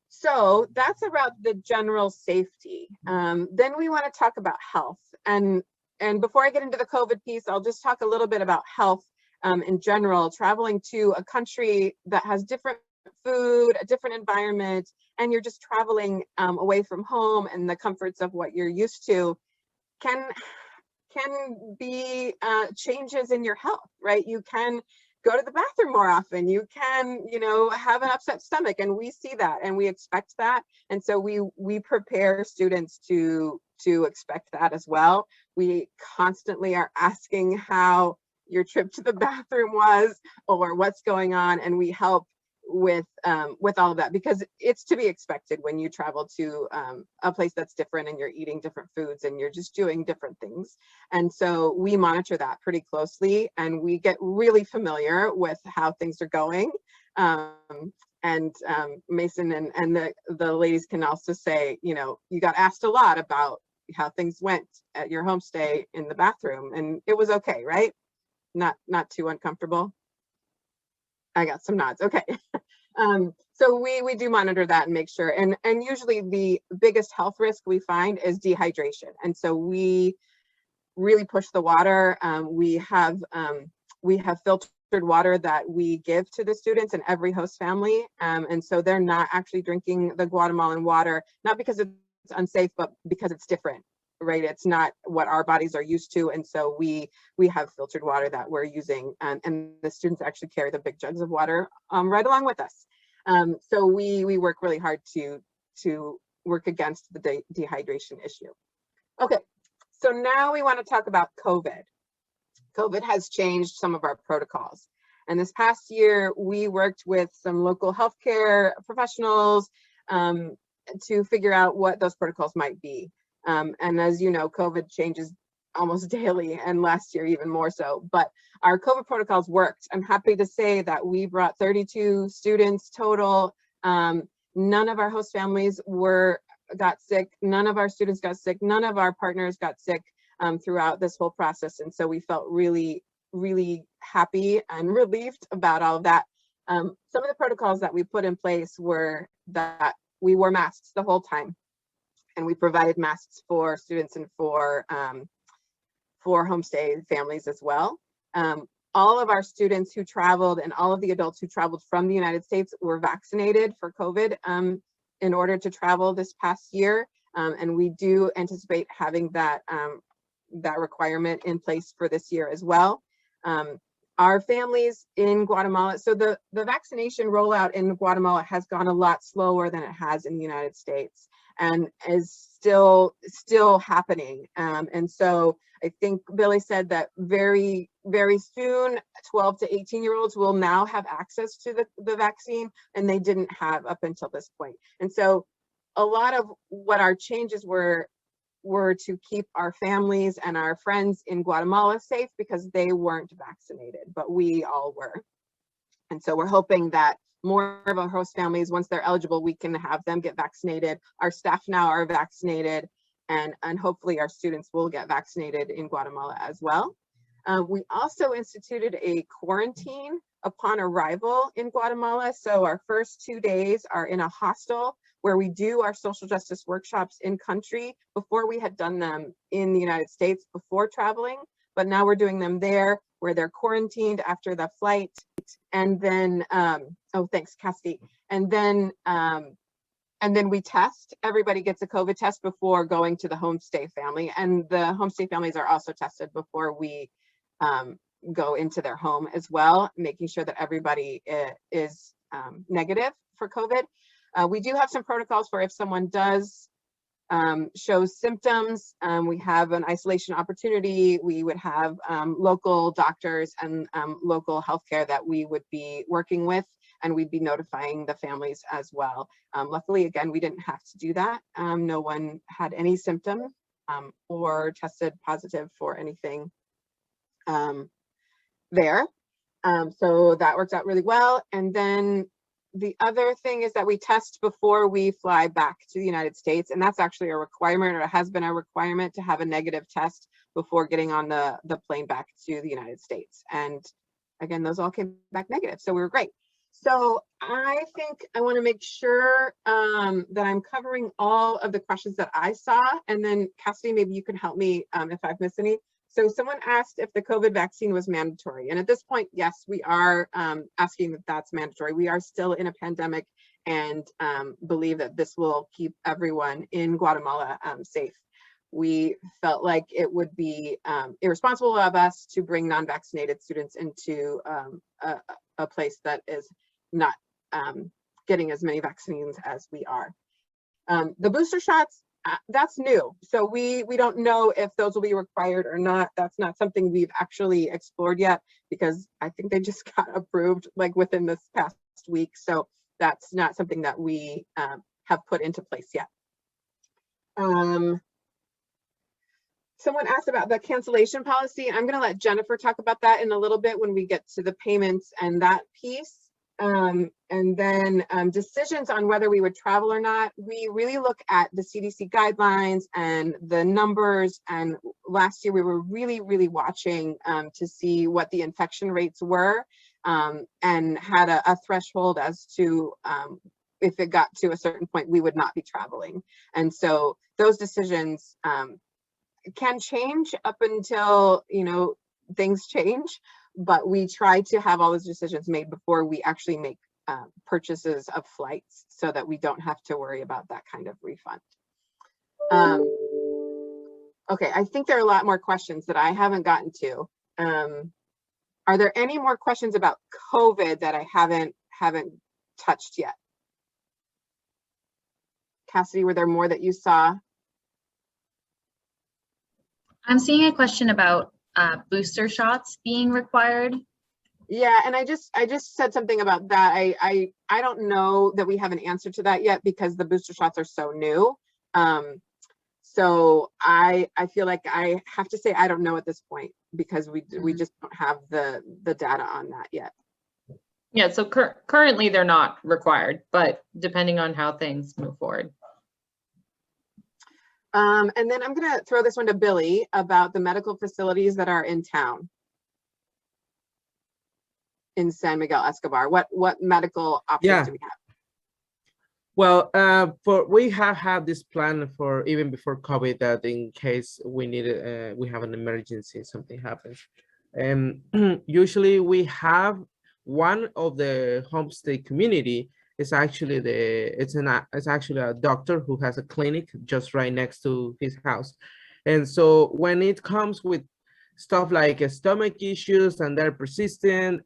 So that's about the general safety. Then we want to talk about health. And before I get into the COVID piece, I'll just talk a little bit about health in general. Traveling to a country that has different food, a different environment, and you're just traveling away from home and the comforts of what you're used to can be changes in your health, right? You can go to the bathroom more often. You can, have an upset stomach, and we see that and we expect that. And so we prepare students to expect that as well. We constantly are asking how your trip to the bathroom was or what's going on, and we help with all of that, because it's to be expected when you travel to a place that's different and you're eating different foods and you're just doing different things. And so we monitor that pretty closely, and we get really familiar with how things are going. Mason and the ladies can also say, you know, you got asked a lot about how things went at your homestay in the bathroom, and it was okay, right? Not too uncomfortable. I got some nods. Okay. So we do monitor that and make sure. And usually the biggest health risk we find is dehydration. And so we really push the water. We have filtered water that we give to the students in every host family. And so they're not actually drinking the Guatemalan water, not because it's unsafe, but because it's different. Right, it's not what our bodies are used to, and so we have filtered water that we're using, and the students actually carry the big jugs of water right along with us. So we work really hard to work against the dehydration issue. Okay, so now we want to talk about COVID. COVID has changed some of our protocols, and this past year we worked with some local healthcare professionals to figure out what those protocols might be. And as you know, COVID changes almost daily, and last year even more so, but our COVID protocols worked. I'm happy to say that we brought 32 students total. None of our host families got sick. None of our students got sick. None of our partners got sick throughout this whole process. And so we felt really, really happy and relieved about all of that. Some of the protocols that we put in place were that we wore masks the whole time. And we provided masks for students and for homestay families as well. All of our students who traveled and all of the adults who traveled from the United States were vaccinated for COVID in order to travel this past year. And we do anticipate having that requirement in place for this year as well. Our families in Guatemala, so the vaccination rollout in Guatemala has gone a lot slower than it has in the United States, and is still happening. And so I think Billy said that very, very soon, 12 to 18-year-olds will now have access to the vaccine, and they didn't have up until this point. And so a lot of what our changes were to keep our families and our friends in Guatemala safe, because they weren't vaccinated, but we all were. And so we're hoping that more of our host families, once they're eligible, we can have them get vaccinated. Our staff now are vaccinated, and hopefully our students will get vaccinated in Guatemala as well. We also instituted a quarantine upon arrival in Guatemala. So our first 2 days are in a hostel where we do our social justice workshops in country. Before, we had done them in the United States before traveling, but now we're doing them there where they're quarantined after the flight. And then, oh, thanks, Cassidy. And then we test. Everybody gets a COVID test before going to the homestay family. And the homestay families are also tested before we go into their home as well, making sure that everybody is negative for COVID. We do have some protocols for if someone does show symptoms. We have an isolation opportunity. We would have local doctors and local healthcare that we would be working with, and we'd be notifying the families as well. Luckily, again, we didn't have to do that. No one had any symptom or tested positive for anything there. So that worked out really well. And then the other thing is that we test before we fly back to the United States, and that's actually a requirement, or it has been a requirement, to have a negative test before getting on the plane back to the United States. And again, those all came back negative, so we were great. So I think I want to make sure that I'm covering all of the questions that I saw, and then Cassidy, maybe you can help me if I've missed any. So someone asked if the COVID vaccine was mandatory. And at this point, yes, we are asking that that's mandatory. We are still in a pandemic and believe that this will keep everyone in Guatemala safe. We felt like it would be irresponsible of us to bring non-vaccinated students into a place that is not getting as many vaccines as we are. The booster shots, that's new. So we don't know if those will be required or not. That's not something we've actually explored yet, because I think they just got approved like within this past week. So that's not something that we have put into place yet. Someone asked about the cancellation policy. I'm going to let Jennifer talk about that in a little bit when we get to the payments and that piece. And then decisions on whether we would travel or not. We really look at the CDC guidelines and the numbers. And last year we were really watching to see what the infection rates were, and had a threshold as to if it got to a certain point, we would not be traveling. And so those decisions can change up until, you know, things change, but we try to have all those decisions made before we actually make purchases of flights, so that we don't have to worry about that kind of refund. Okay, I think there are a lot more questions that I haven't gotten to. Are there any more questions about COVID that I haven't touched yet? Cassidy, were there more that you saw? I'm seeing a question about booster shots being required. Yeah, and I just said something about that. I don't know that we have an answer to that yet, because the booster shots are so new. So I feel like I have to say I don't know at this point, because we just don't have the data on that yet. Yeah, so currently they're not required, but depending on how things move forward. And then I'm going to throw this one to Billy about the medical facilities that are in town in San Miguel Escobar. What medical options do we have? Well, we have had this plan for even before COVID, that in case we need it, we have an emergency, something happens. And usually we have one of the Homestead community. It's actually it's actually a doctor who has a clinic just right next to his house. And so when it comes with stuff like stomach issues and they're persistent,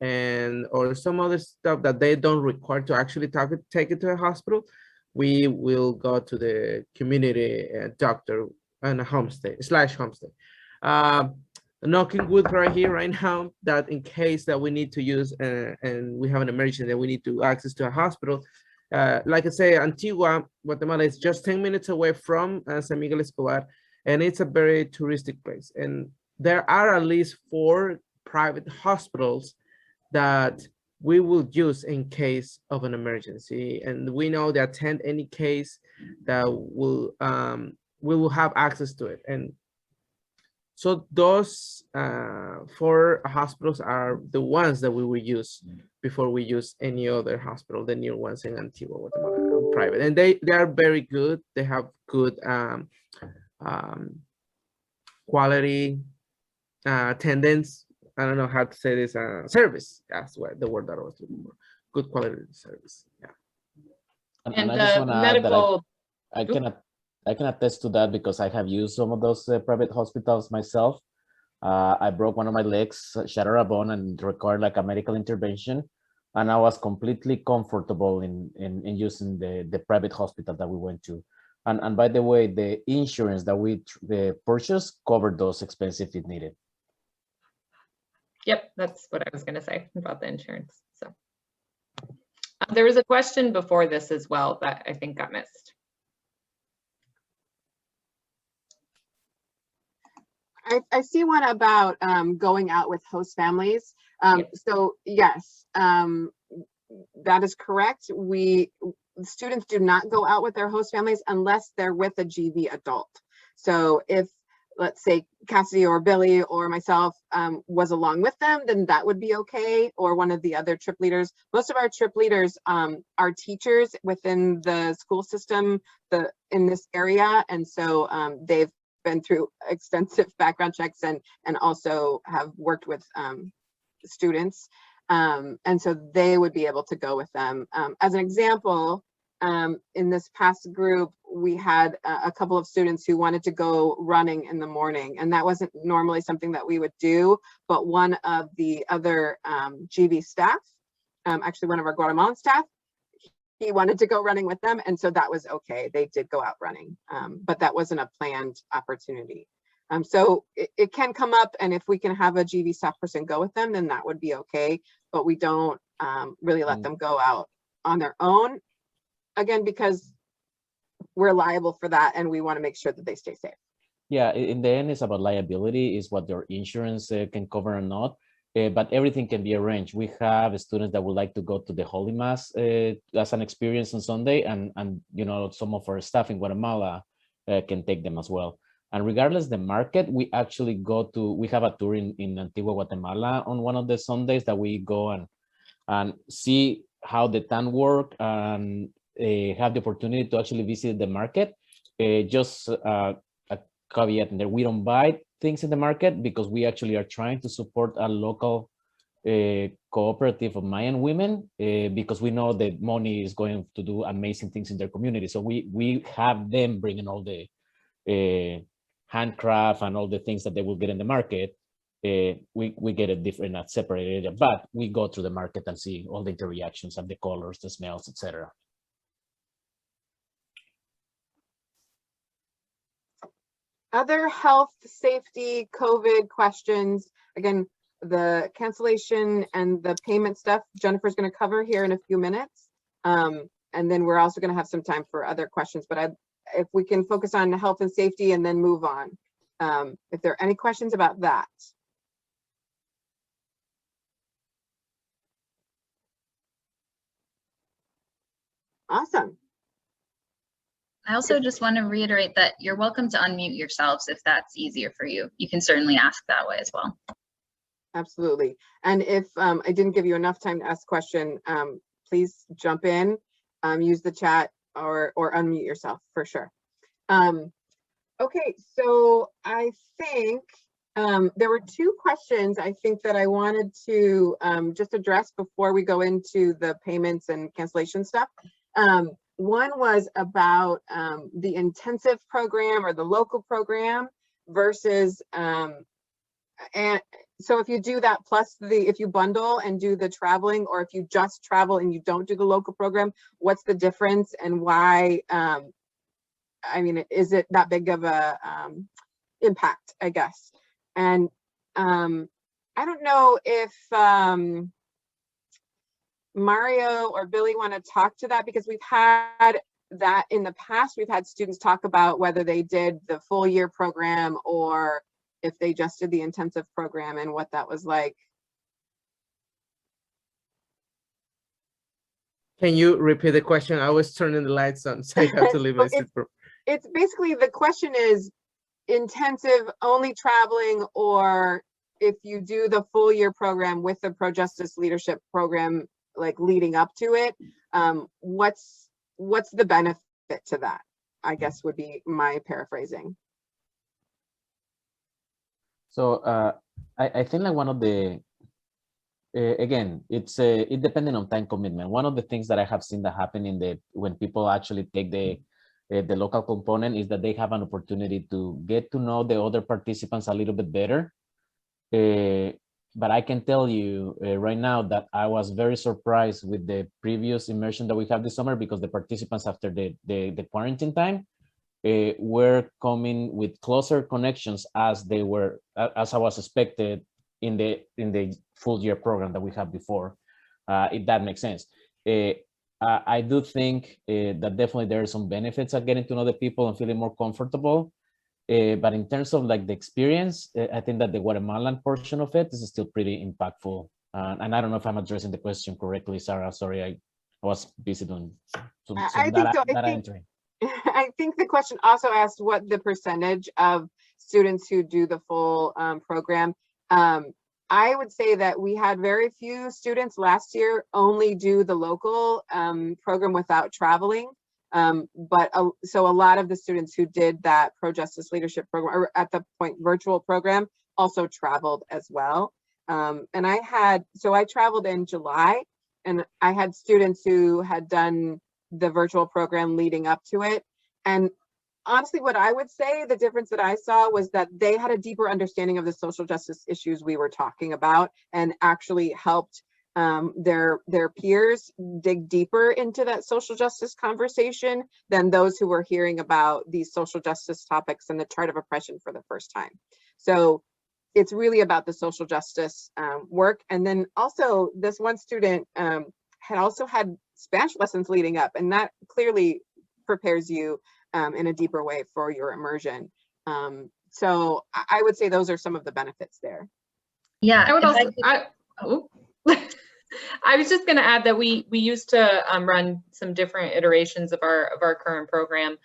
or some other stuff that they don't require to actually take it to a hospital, we will go to the community doctor and a homestead. Knocking wood right here, right now, that in case that we need to use and we have an emergency that we need to access to a hospital, like I say, Antigua, Guatemala is just 10 minutes away from San Miguel Escobar, and it's a very touristic place. And there are at least 4 private hospitals that we will use in case of an emergency, and we know they attend any case that we will have access to it. And so those 4 hospitals are the ones that we will use before we use any other hospital, the new ones in Antigua, Guatemala, private. And they are very good. They have good quality attendance. I don't know how to say this, service. That's what the word that I was looking for. Good quality service. Yeah. And I just want to add that I can attest to that, because I have used some of those private hospitals myself. I broke one of my legs, shattered a bone, and required like a medical intervention. And I was completely comfortable in using the private hospital that we went to. And by the way, the insurance that we purchased covered those expenses if needed. Yep, that's what I was going to say about the insurance. So there was a question before this as well that I think got missed. I see one about going out with host families. So yes, that is correct. Students do not go out with their host families unless they're with a GV adult. So if, let's say, Cassidy or Billy or myself was along with them, then that would be okay, or one of the other trip leaders. Most of our trip leaders are teachers within the school system in this area, and so they've been through extensive background checks and also have worked with students, and so they would be able to go with them. As an example, in this past group, we had a couple of students who wanted to go running in the morning, and that wasn't normally something that we would do, but one of the other GV staff, actually one of our Guatemalan staff, he wanted to go running with them, and so that was okay. They did go out running, but that wasn't a planned opportunity. So it can come up, and if we can have a GV staff person go with them, then that would be okay, but we don't really let them go out on their own, again, because we're liable for that and we want to make sure that they stay safe. Yeah, in the end, it's about liability, is what your insurance can cover or not. But everything can be arranged. We have students that would like to go to the Holy Mass as an experience on Sunday, and some of our staff in Guatemala can take them as well. And regardless the market, we actually we have a tour in Antigua, Guatemala on one of the Sundays that we go and see how the town work and have the opportunity to actually visit the market. Just a caveat in there, we don't buy things in the market because we actually are trying to support a local cooperative of Mayan women because we know that money is going to do amazing things in their community. So we have them bringing all the handcraft and all the things that they will get in the market. We get it different, not separate area, but we go through the market and see all the interreactions and the colors, the smells, etc. Other health, safety, COVID questions. Again, the cancellation and the payment stuff, Jennifer's going to cover here in a few minutes. And then we're also going to have some time for other questions, but if we can focus on health and safety and then move on. If there are any questions about that. Awesome. I also just want to reiterate that you're welcome to unmute yourselves if that's easier for you. You can certainly ask that way as well. Absolutely. And if I didn't give you enough time to ask a question, please jump in, use the chat or unmute yourself for sure. Okay, so I think there were two questions I think that I wanted to just address before we go into the payments and cancellation stuff. One was about the intensive program or the local program versus, and so if you do that plus if you bundle and do the traveling, or if you just travel and you don't do the local program, what's the difference and why, I mean, is it that big of a impact, I guess? And I don't know if, Mario or Billy want to talk to that, because we've had that in the past. We've had students talk about whether they did the full year program or if they just did the intensive program and what that was like. Can you repeat the question? I was turning the lights on, so I have to leave my seat. It's basically, the question is intensive only traveling, or if you do the full year program with the Pro Justice Leadership Program, like leading up to it, what's the benefit to that, I guess would be my paraphrasing. So I think like one of the again, it's it depending on time commitment. One of the things that I have seen that happen when people actually take the local component is that they have an opportunity to get to know the other participants a little bit better. But I can tell you right now that I was very surprised with the previous immersion that we have this summer, because the participants after the quarantine time were coming with closer connections as I was expected in the full year program that we had before, if that makes sense. I do think that definitely there are some benefits of getting to know the people and feeling more comfortable. But in terms of like the experience, I think that the Guatemalan portion of it is still pretty impactful. And I don't know if I'm addressing the question correctly, Sarah. Sorry, I was busy doing some data entry. I think the question also asked what the percentage of students who do the full program. I would say that we had very few students last year only do the local program without traveling. So a lot of the students who did that Pro Justice Leadership Program, or at the point virtual program, also traveled as well. And I traveled in July, and I had students who had done the virtual program leading up to it. And honestly, what I would say, the difference that I saw was that they had a deeper understanding of the social justice issues we were talking about, and actually helped their peers dig deeper into that social justice conversation than those who were hearing about these social justice topics and the chart of oppression for the first time. So it's really about the social justice work. And then also this one student had also had Spanish lessons leading up, and that clearly prepares you in a deeper way for your immersion. So I would say those are some of the benefits there. Yeah, I would also, I was just going to add that we used to run some different iterations of our current program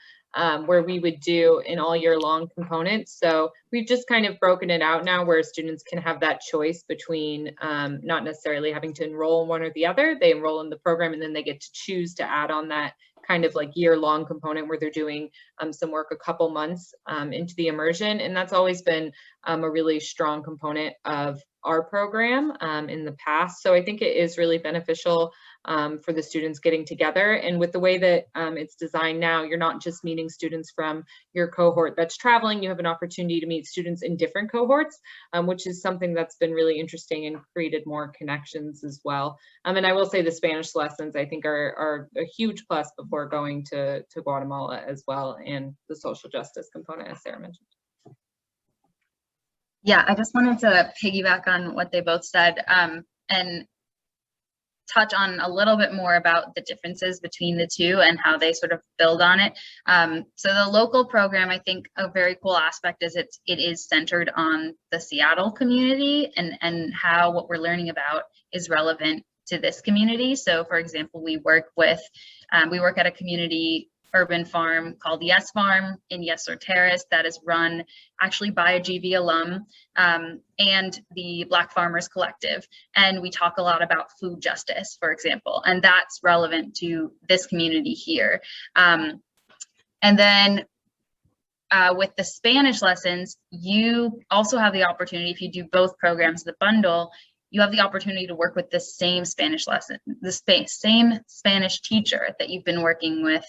where we would do an all year long component. So we've just kind of broken it out now where students can have that choice between not necessarily having to enroll in one or the other. They enroll in the program and then they get to choose to add on that kind of like year-long component where they're doing some work a couple months into the immersion. And that's always been a really strong component of our program in the past. So I think it is really beneficial for the students getting together. And with the way that it's designed now, you're not just meeting students from your cohort that's traveling, you have an opportunity to meet students in different cohorts, which is something that's been really interesting and created more connections as well. And I will say the Spanish lessons, I think are a huge plus before going to Guatemala as well, and the social justice component, as Sarah mentioned. Yeah, I just wanted to piggyback on what they both said and touch on a little bit more about the differences between the two and how they sort of build on it. So the local program, I think a very cool aspect is it is centered on the Seattle community and how what we're learning about is relevant to this community. So for example, we work at a community urban farm called Yes Farm in Yes Terrace that is run actually by a GV alum and the Black Farmers Collective. And we talk a lot about food justice, for example, and that's relevant to this community here. And then with the Spanish lessons, you also have the opportunity, if you do both programs, the bundle, you have the opportunity to work with the same Spanish lesson, the same Spanish teacher that you've been working with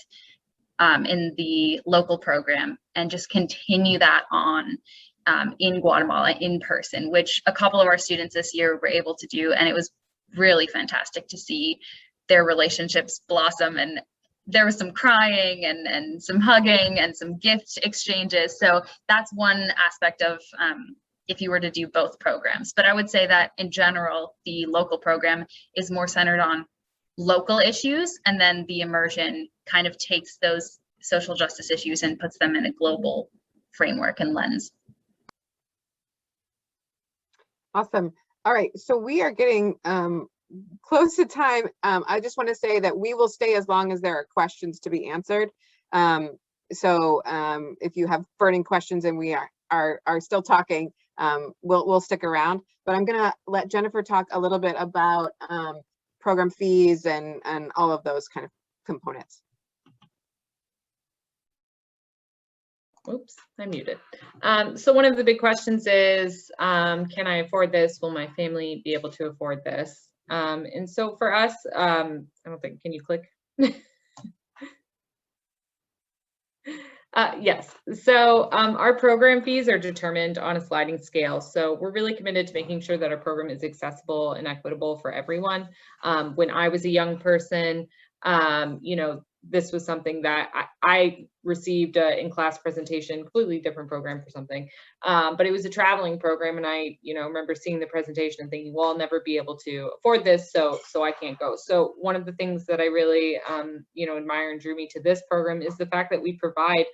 in the local program, and just continue that on in Guatemala in person, which a couple of our students this year were able to do. And it was really fantastic to see their relationships blossom. And there was some crying and some hugging and some gift exchanges. So that's one aspect of if you were to do both programs. But I would say that in general, the local program is more centered on local issues, and then the immersion kind of takes those social justice issues and puts them in a global framework and lens. Awesome. All right, so we are getting close to time. I just want to say that we will stay as long as there are questions to be answered. So if you have burning questions and we are still talking, we'll stick around. But I'm gonna let Jennifer talk a little bit about program fees and all of those kind of components. Oops, I'm muted. So one of the big questions is, can I afford this? Will my family be able to afford this? And so for us, I don't think, can you click? Yes, so our program fees are determined on a sliding scale. So we're really committed to making sure that our program is accessible and equitable for everyone. When I was a young person, you know, this was something that I received in-class presentation, completely different program for something, but it was a traveling program, and I, you know, remember seeing the presentation and thinking, well, I'll never be able to afford this, so I can't go. So one of the things that I really, you know, admire and drew me to this program is the fact that we provide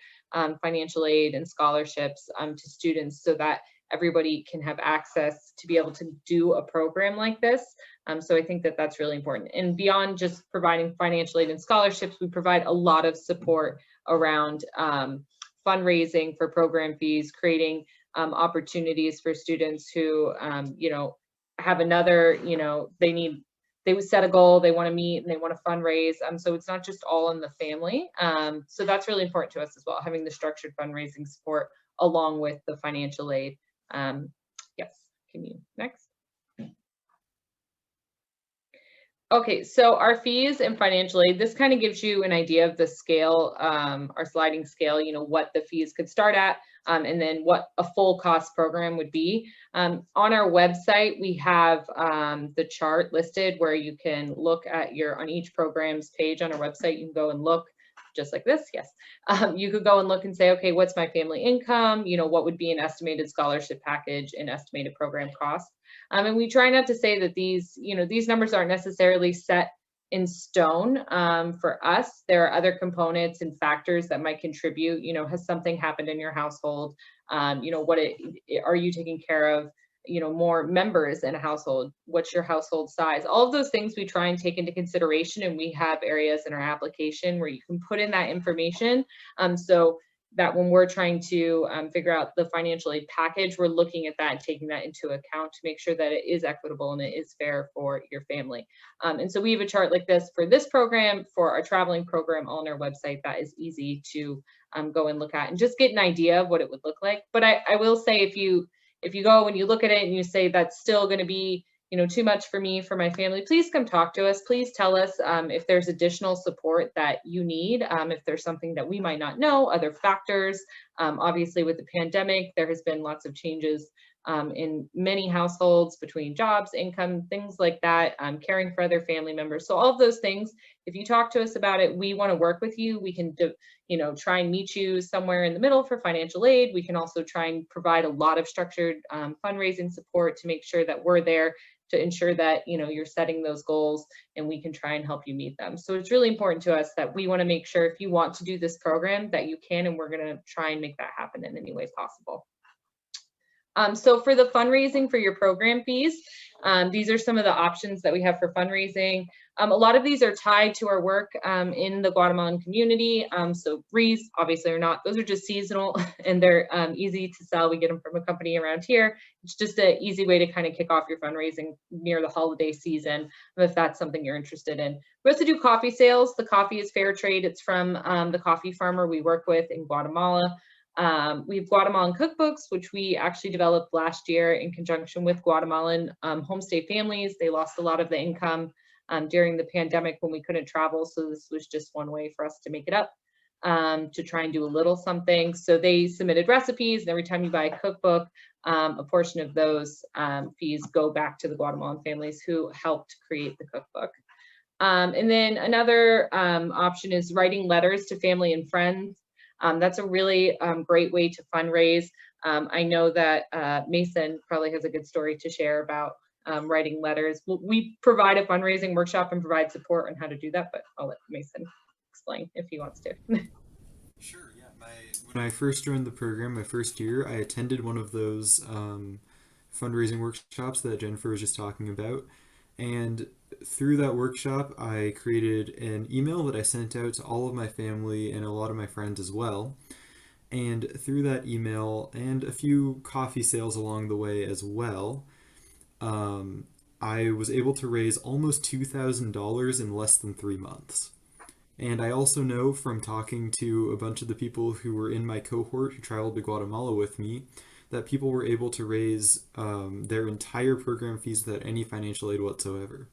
financial aid and scholarships to students so that everybody can have access to be able to do a program like this. So I think that that's really important. And beyond just providing financial aid and scholarships, we provide a lot of support around fundraising for program fees, creating opportunities for students who, you know, have another, you know, they would set a goal, they want to meet and they want to fundraise. So it's not just all in the family. So that's really important to us as well, having the structured fundraising support along with the financial aid. Yes, can you next? Okay, so our fees and financial aid, this kind of gives you an idea of the scale, our sliding scale, you know, what the fees could start at, and then what a full cost program would be. On our website, we have the chart listed where you can look at on each program's page on our website, you can go and look just like this, yes. You could go and look and say, okay, what's my family income? You know, what would be an estimated scholarship package and estimated program cost? And we try not to say that these, you know, these numbers aren't necessarily set in stone. For us, there are other components and factors that might contribute. You know, has something happened in your household? You know, are you taking care of, you know, more members in a household? What's your household size? All of those things we try and take into consideration, and we have areas in our application where you can put in that information, so that when we're trying to figure out the financial aid package, we're looking at that and taking that into account to make sure that it is equitable and it is fair for your family. And so we have a chart like this for this program, for our traveling program, on our website that is easy to go and look at and just get an idea of what it would look like. But I will say, if you go and you look at it and you say that's still going to be, you know, too much for me, for my family, please come talk to us. Please tell us if there's additional support that you need, if there's something that we might not know, other factors. Obviously, with the pandemic, there has been lots of changes in many households between jobs, income, things like that, caring for other family members. So all of those things, if you talk to us about it, we want to work with you. We can, you know, try and meet you somewhere in the middle for financial aid. We can also try and provide a lot of structured fundraising support to make sure that we're there to ensure that, you know, you're setting those goals and we can try and help you meet them. So it's really important to us that we want to make sure if you want to do this program that you can, and we're going to try and make that happen in any way possible. So for the fundraising for your program fees, these are some of the options that we have for fundraising. A lot of these are tied to our work in the Guatemalan community. So wreaths obviously are not, those are just seasonal and they're easy to sell. We get them from a company around here. It's just an easy way to kind of kick off your fundraising near the holiday season, if that's something you're interested in. We also do coffee sales. The coffee is fair trade. It's from the coffee farmer we work with in Guatemala. We have Guatemalan cookbooks, which we actually developed last year in conjunction with Guatemalan Homestead Families. They lost a lot of the income during the pandemic when we couldn't travel. So this was just one way for us to make it up, to try and do a little something. So they submitted recipes, and every time you buy a cookbook, a portion of those fees go back to the Guatemalan families who helped create the cookbook. And then another option is writing letters to family and friends. That's a really great way to fundraise. I know that Mason probably has a good story to share about writing letters. We provide a fundraising workshop and provide support on how to do that, but I'll let Mason explain if he wants to. Sure, yeah. When I first joined the program, my first year, I attended one of those fundraising workshops that Jennifer was just talking about. And through that workshop, I created an email that I sent out to all of my family and a lot of my friends as well. And through that email and a few coffee sales along the way as well, I was able to raise almost $2,000 in less than 3 months. And I also know from talking to a bunch of the people who were in my cohort who traveled to Guatemala with me, that people were able to raise their entire program fees without any financial aid whatsoever.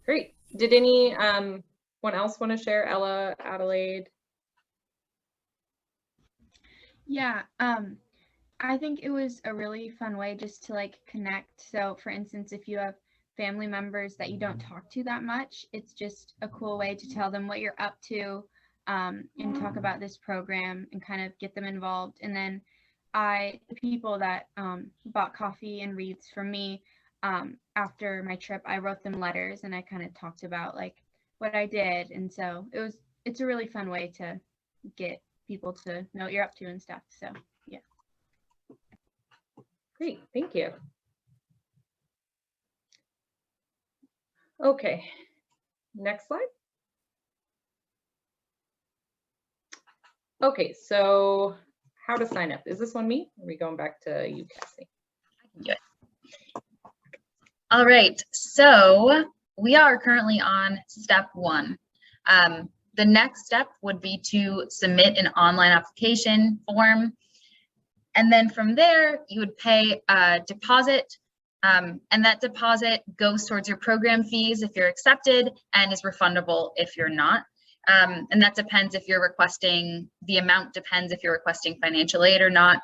Great. Did anyone else want to share? Ella, Adelaide? Yeah, I think it was a really fun way just to like connect. So for instance, if you have family members that you don't talk to that much, it's just a cool way to tell them what you're up to and talk about this program and kind of get them involved. And then the people that bought coffee and wreaths from me, after my trip, I wrote them letters and I kind of talked about like what I did. And so it's a really fun way to get people to know what you're up to and stuff. So yeah. Great, thank you. Okay, next slide. Okay, so how to sign up. Is this one me? Or are we going back to you, Cassie? I can do it. All right, so we are currently on step 1. The next step would be to submit an online application form. And then from there, you would pay a deposit, and that deposit goes towards your program fees if you're accepted and is refundable if you're not. And that depends if you're requesting, the amount depends if you're requesting financial aid or not.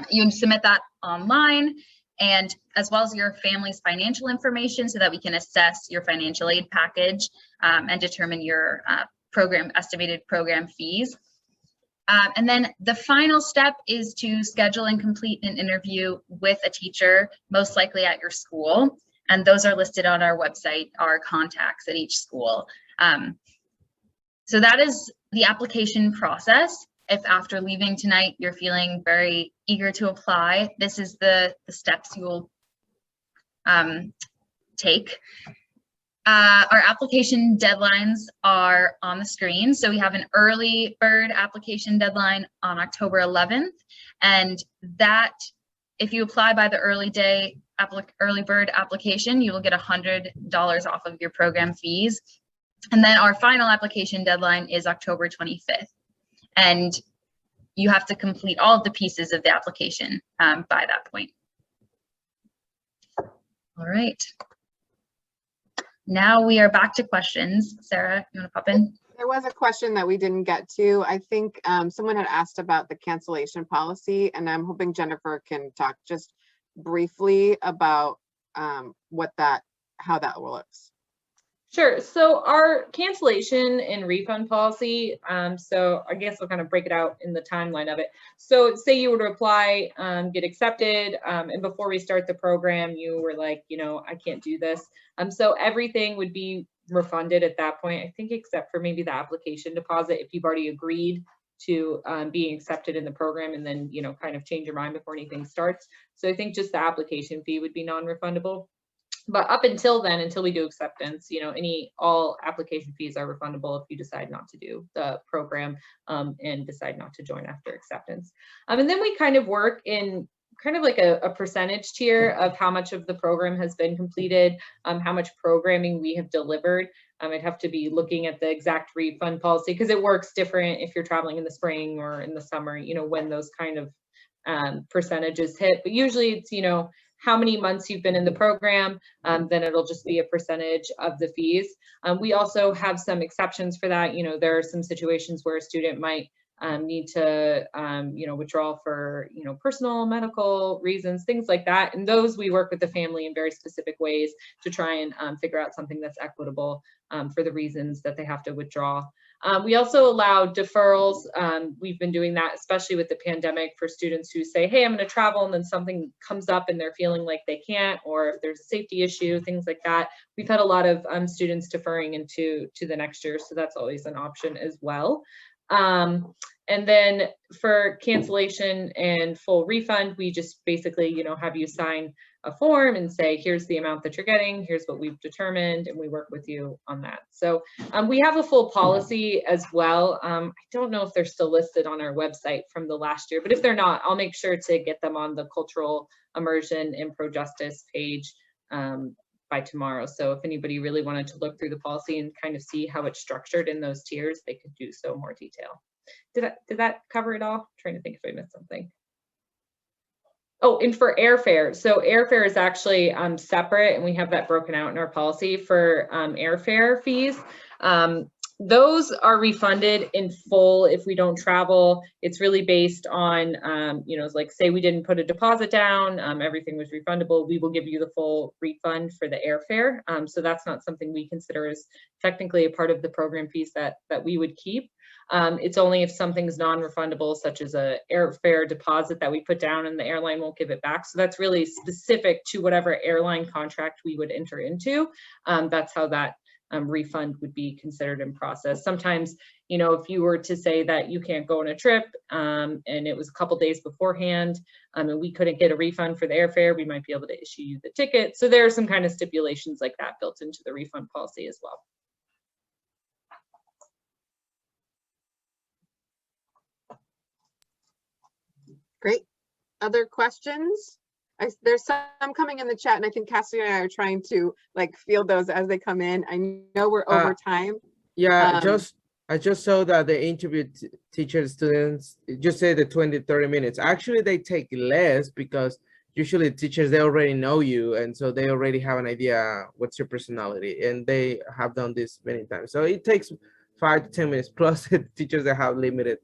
You submit that online, and as well as your family's financial information so that we can assess your financial aid package and determine your estimated program fees. And then the final step is to schedule and complete an interview with a teacher, most likely at your school. And those are listed on our website, our contacts at each school. So that is the application process. If after leaving tonight, you're feeling very eager to apply, this is the steps you will take. Our application deadlines are on the screen. So we have an early bird application deadline on October 11th. And that, if you apply by the early bird application, you will get $100 off of your program fees. And then our final application deadline is October 25th. And you have to complete all of the pieces of the application by that point. All right. Now we are back to questions. Sarah, you want to pop in? There was a question that we didn't get to. I think someone had asked about the cancellation policy, and I'm hoping Jennifer can talk just briefly about how that looks. Sure. So our cancellation and refund policy, so I guess we'll kind of break it out in the timeline of it. So say you were to apply, get accepted, and before we start the program, you were like, I can't do this. So everything would be refunded at that point, I think, except for maybe the application deposit if you've already agreed to being accepted in the program and then, kind of change your mind before anything starts. So I think just the application fee would be non-refundable. But up until then, until we do acceptance, all application fees are refundable if you decide not to do the program and decide not to join after acceptance. And then we kind of work in kind of like a percentage tier of how much of the program has been completed, how much programming we have delivered. I'd have to be looking at the exact refund policy because it works different if you're traveling in the spring or in the summer, when those kind of percentages hit. But usually it's, how many months you've been in the program, then it'll just be a percentage of the fees. We also have some exceptions for that. There are some situations where a student might need to, withdraw for, personal, medical reasons, things like that. And those we work with the family in very specific ways to try and figure out something that's equitable for the reasons that they have to withdraw. We also allow deferrals. We've been doing that, especially with the pandemic, for students who say, hey, I'm going to travel, and then something comes up and they're feeling like they can't, or if there's a safety issue, things like that. We've had a lot of students deferring into the next year, so that's always an option as well. And then for cancellation and full refund, we just basically, have you sign a form and say, here's the amount that you're getting, here's what we've determined, and we work with you on that. So we have a full policy as well. I don't know if they're still listed on our website from the last year, but if they're not, I'll make sure to get them on the Cultural Immersion and Pro-Justice page by tomorrow. So if anybody really wanted to look through the policy and kind of see how it's structured in those tiers, they could do so in more detail. Did that cover it all? I'm trying to think if I missed something. Oh, and for airfare. So airfare is actually separate, and we have that broken out in our policy for airfare fees. Those are refunded in full if we don't travel. It's really based on, like say we didn't put a deposit down, everything was refundable, we will give you the full refund for the airfare. So that's not something we consider as technically a part of the program fees that we would keep. It's only if something's non-refundable, such as a airfare deposit that we put down and the airline won't give it back. So that's really specific to whatever airline contract we would enter into. That's how that refund would be considered in process. Sometimes, if you were to say that you can't go on a trip and it was a couple days beforehand and we couldn't get a refund for the airfare, we might be able to issue you the ticket. So there are some kind of stipulations like that built into the refund policy as well. Great. Other questions? There's some coming in the chat, and I think Cassie and I are trying to field those as they come in. I know we're over time. Yeah, I just saw that the interview teacher students just say the 20-30 minutes. Actually, they take less because usually teachers, they already know you, and so they already have an idea what's your personality, and they have done this many times. So it takes 5 to 10 minutes plus the teachers that have limited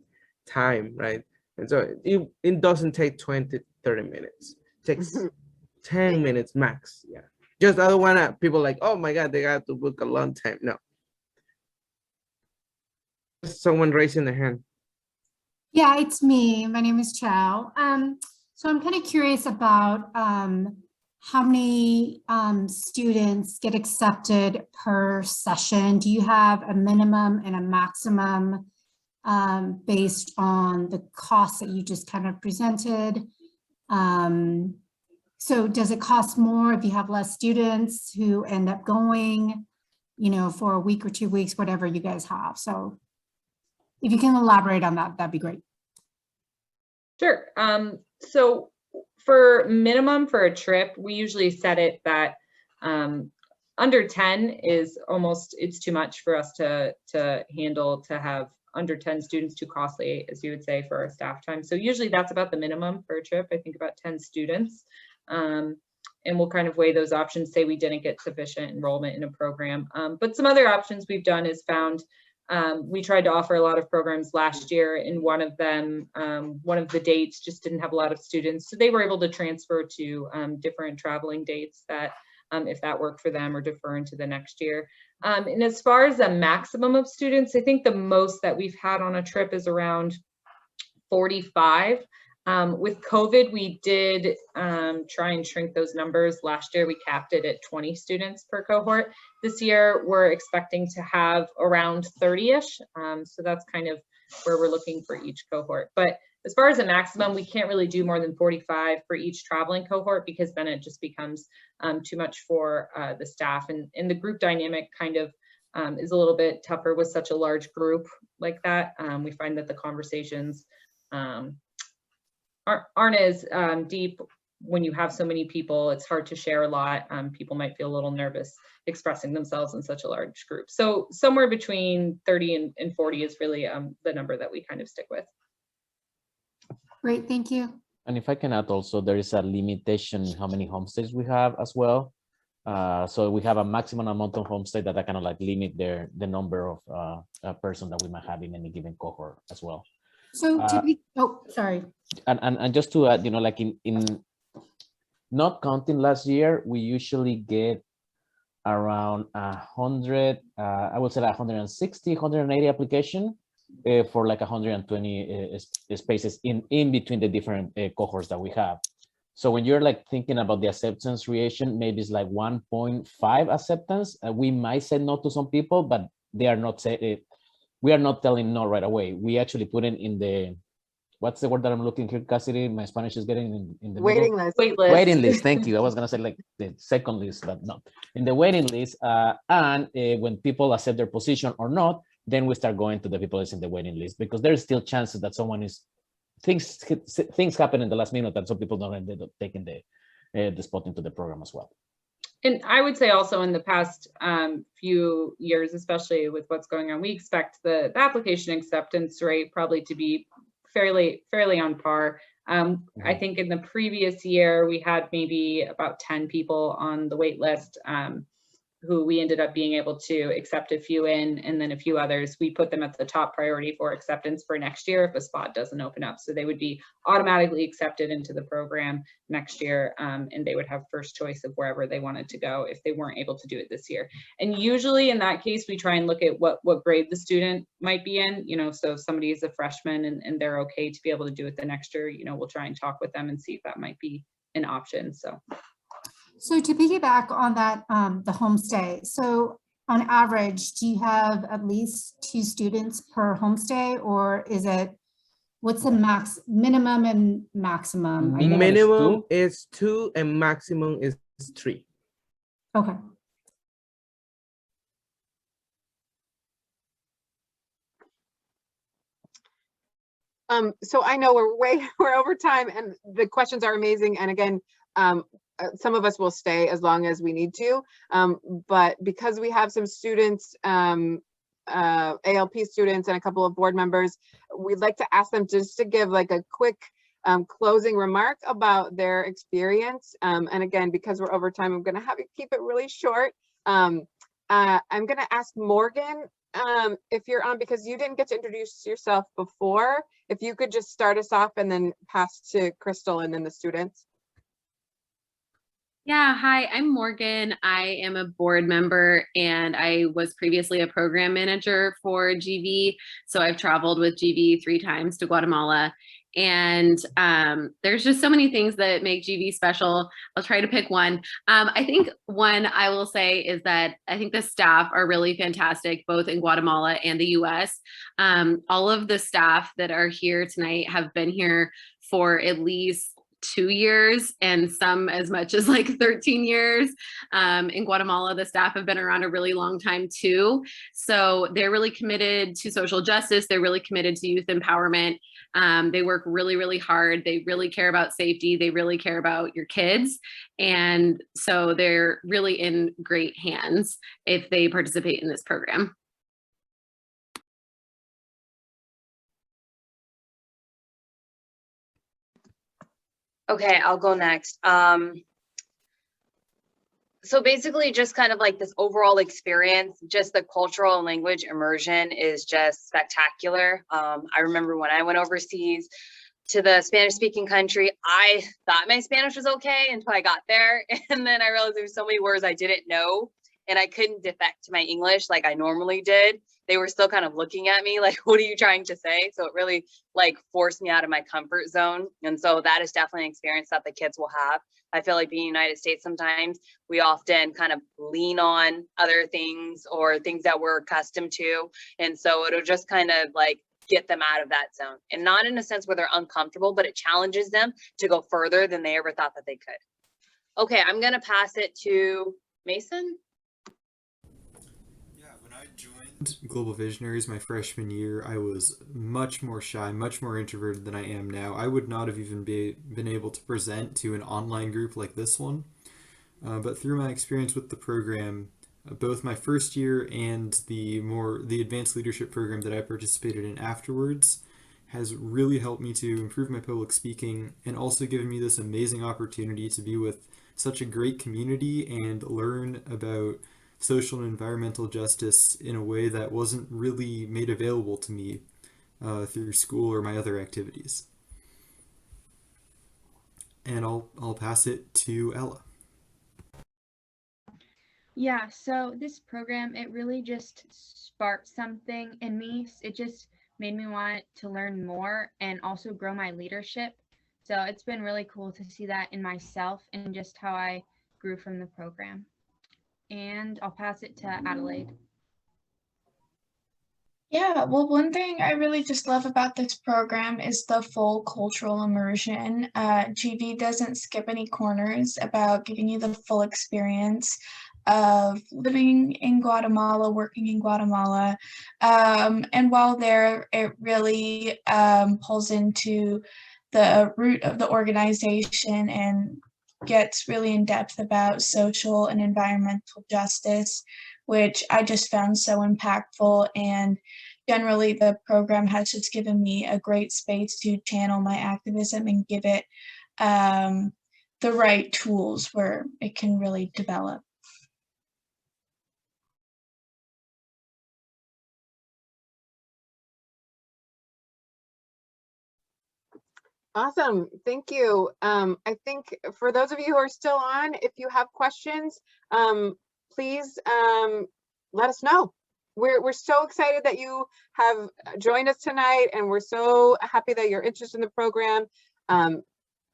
time, right? And so it doesn't take 20-30 minutes. It takes 10 minutes max. Yeah. Just I don't want people like, oh my God, they got to book a long time. No. someone raising their hand. Yeah, it's me. My name is Chow. So I'm kind of curious about how many students get accepted per session. Do you have a minimum and a maximum based on the cost that you just kind of presented? So does it cost more if you have less students who end up going, you know, for a week or 2 weeks, whatever you guys have? So if you can elaborate on that, that'd be great. Sure. So for minimum for a trip, we usually set it that under 10 is almost, it's too much for us to handle, to have under 10 students, too costly, as you would say, for our staff time. So usually that's about the minimum for a trip, I think about 10 students. And we'll kind of weigh those options, say we didn't get sufficient enrollment in a program. But some other options we've done is found, we tried to offer a lot of programs last year, and one of them, one of the dates just didn't have a lot of students. So they were able to transfer to different traveling dates that, if that worked for them, or defer into the next year. And as far as the maximum of students, I think the most that we've had on a trip is around 45. With COVID, we did try and shrink those numbers. Last year, we capped it at 20 students per cohort. This year, we're expecting to have around 30-ish. So that's kind of where we're looking for each cohort. But as far as a maximum, we can't really do more than 45 for each traveling cohort, because then it just becomes too much for the staff. And the group dynamic kind of is a little bit tougher with such a large group like that. We find that the conversations aren't as deep when you have so many people. It's hard to share a lot. People might feel a little nervous expressing themselves in such a large group. So somewhere between 30 and 40 is really the number that we kind of stick with. Great, thank you. And if I can add also, there is a limitation in how many homestays we have as well. So we have a maximum amount of homestay that I kind of like limit the number of a person that we might have in any given cohort as well. So to be, oh, sorry. And just to add, you know, like in not counting last year, we usually get around 100, I would say like 160, 180 application for like 120 spaces in between the different cohorts that we have. So when you're like thinking about the acceptance reaction, maybe it's like 1.5 acceptance. We might say no to some people, but they are not say, we are not telling no right away. We actually put it in the, what's the word that I'm looking here, Cassidy? My Spanish is getting in the waiting middle. list. Waiting list. Thank you. I was gonna say like the second list, but no, in the waiting list. And when people accept their position or not, then we start going to the people that's in the waiting list, because there's still chances that someone is things happen in the last minute, and some people don't end up taking the spot into the program as well. And I would say also in the past few years, especially with what's going on, we expect the application acceptance rate probably to be fairly on par. I think in the previous year, we had maybe about 10 people on the wait list who we ended up being able to accept a few in, and then a few others, we put them at the top priority for acceptance for next year if a spot doesn't open up. So they would be automatically accepted into the program next year, and they would have first choice of wherever they wanted to go if they weren't able to do it this year. And usually in that case, we try and look at what grade the student might be in, you know, so if somebody is a freshman and they're okay to be able to do it the next year, you know, we'll try and talk with them and see if that might be an option. So to piggyback on that, the homestay, so on average, do you have at least 2 students per homestay, or is it, what's the minimum and maximum? Minimum is 2 and maximum is 3. Okay. So I know we're over time, and the questions are amazing. And again, some of us will stay as long as we need to, but because we have some students, ALP students and a couple of board members, we'd like to ask them just to give like a quick closing remark about their experience. And again, because we're over time, I'm going to have you keep it really short. I'm going to ask Morgan, if you're on, because you didn't get to introduce yourself before, if you could just start us off and then pass to Crystal and then the students. Yeah, hi, I'm Morgan. I am a board member and I was previously a program manager for GV. So I've traveled with GV 3 times to Guatemala. And there's just so many things that make GV special. I'll try to pick one. I think one I will say is that I think the staff are really fantastic, both in Guatemala and the US. All of the staff that are here tonight have been here for at least 2 years and some as much as like 13 years. In Guatemala, the staff have been around a really long time too. So they're really committed to social justice. They're really committed to youth empowerment. They work really, really hard. They really care about safety. They really care about your kids. And so they're really in great hands if they participate in this program. Okay, I'll go next. So basically just kind of like this overall experience, just the cultural and language immersion is just spectacular. I remember when I went overseas to the Spanish speaking country, I thought my Spanish was okay until I got there. And then I realized there were so many words I didn't know and I couldn't defect to my English like I normally did. They were still kind of looking at me like, what are you trying to say? So it really like forced me out of my comfort zone. And so that is definitely an experience that the kids will have. I feel like being in the United States, sometimes we often kind of lean on other things or things that we're accustomed to. And so it'll just kind of like get them out of that zone, and not in a sense where they're uncomfortable, but it challenges them to go further than they ever thought that they could. Okay, I'm gonna pass it to Mason. Global Visionaries my freshman year, I was much more shy, much more introverted than I am now. I would not have even been able to present to an online group like this one. But through my experience with the program, both my first year and the advanced leadership program that I participated in afterwards has really helped me to improve my public speaking and also given me this amazing opportunity to be with such a great community and learn about social and environmental justice in a way that wasn't really made available to me through school or my other activities. And I'll pass it to Ella. Yeah, so this program, it really just sparked something in me. It just made me want to learn more and also grow my leadership. So it's been really cool to see that in myself and just how I grew from the program. And I'll pass it to Adelaide. Yeah, well, one thing I really just love about this program is the full cultural immersion. GV doesn't skip any corners about giving you the full experience of living in Guatemala, working in Guatemala. And while there, it really pulls into the root of the organization and gets really in depth about social and environmental justice, which I just found so impactful. And generally the program has just given me a great space to channel my activism and give it the right tools where it can really develop. Awesome, thank you. I think for those of you who are still on, if you have questions, please let us know. We're so excited that you have joined us tonight, and we're so happy that you're interested in the program.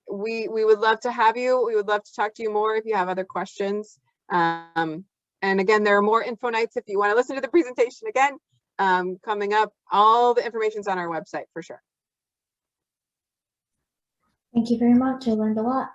We would love to have you. We would love to talk to you more if you have other questions. And again, there are more info nights if you want to listen to the presentation again coming up. All the information's on our website for sure. Thank you very much. I learned a lot.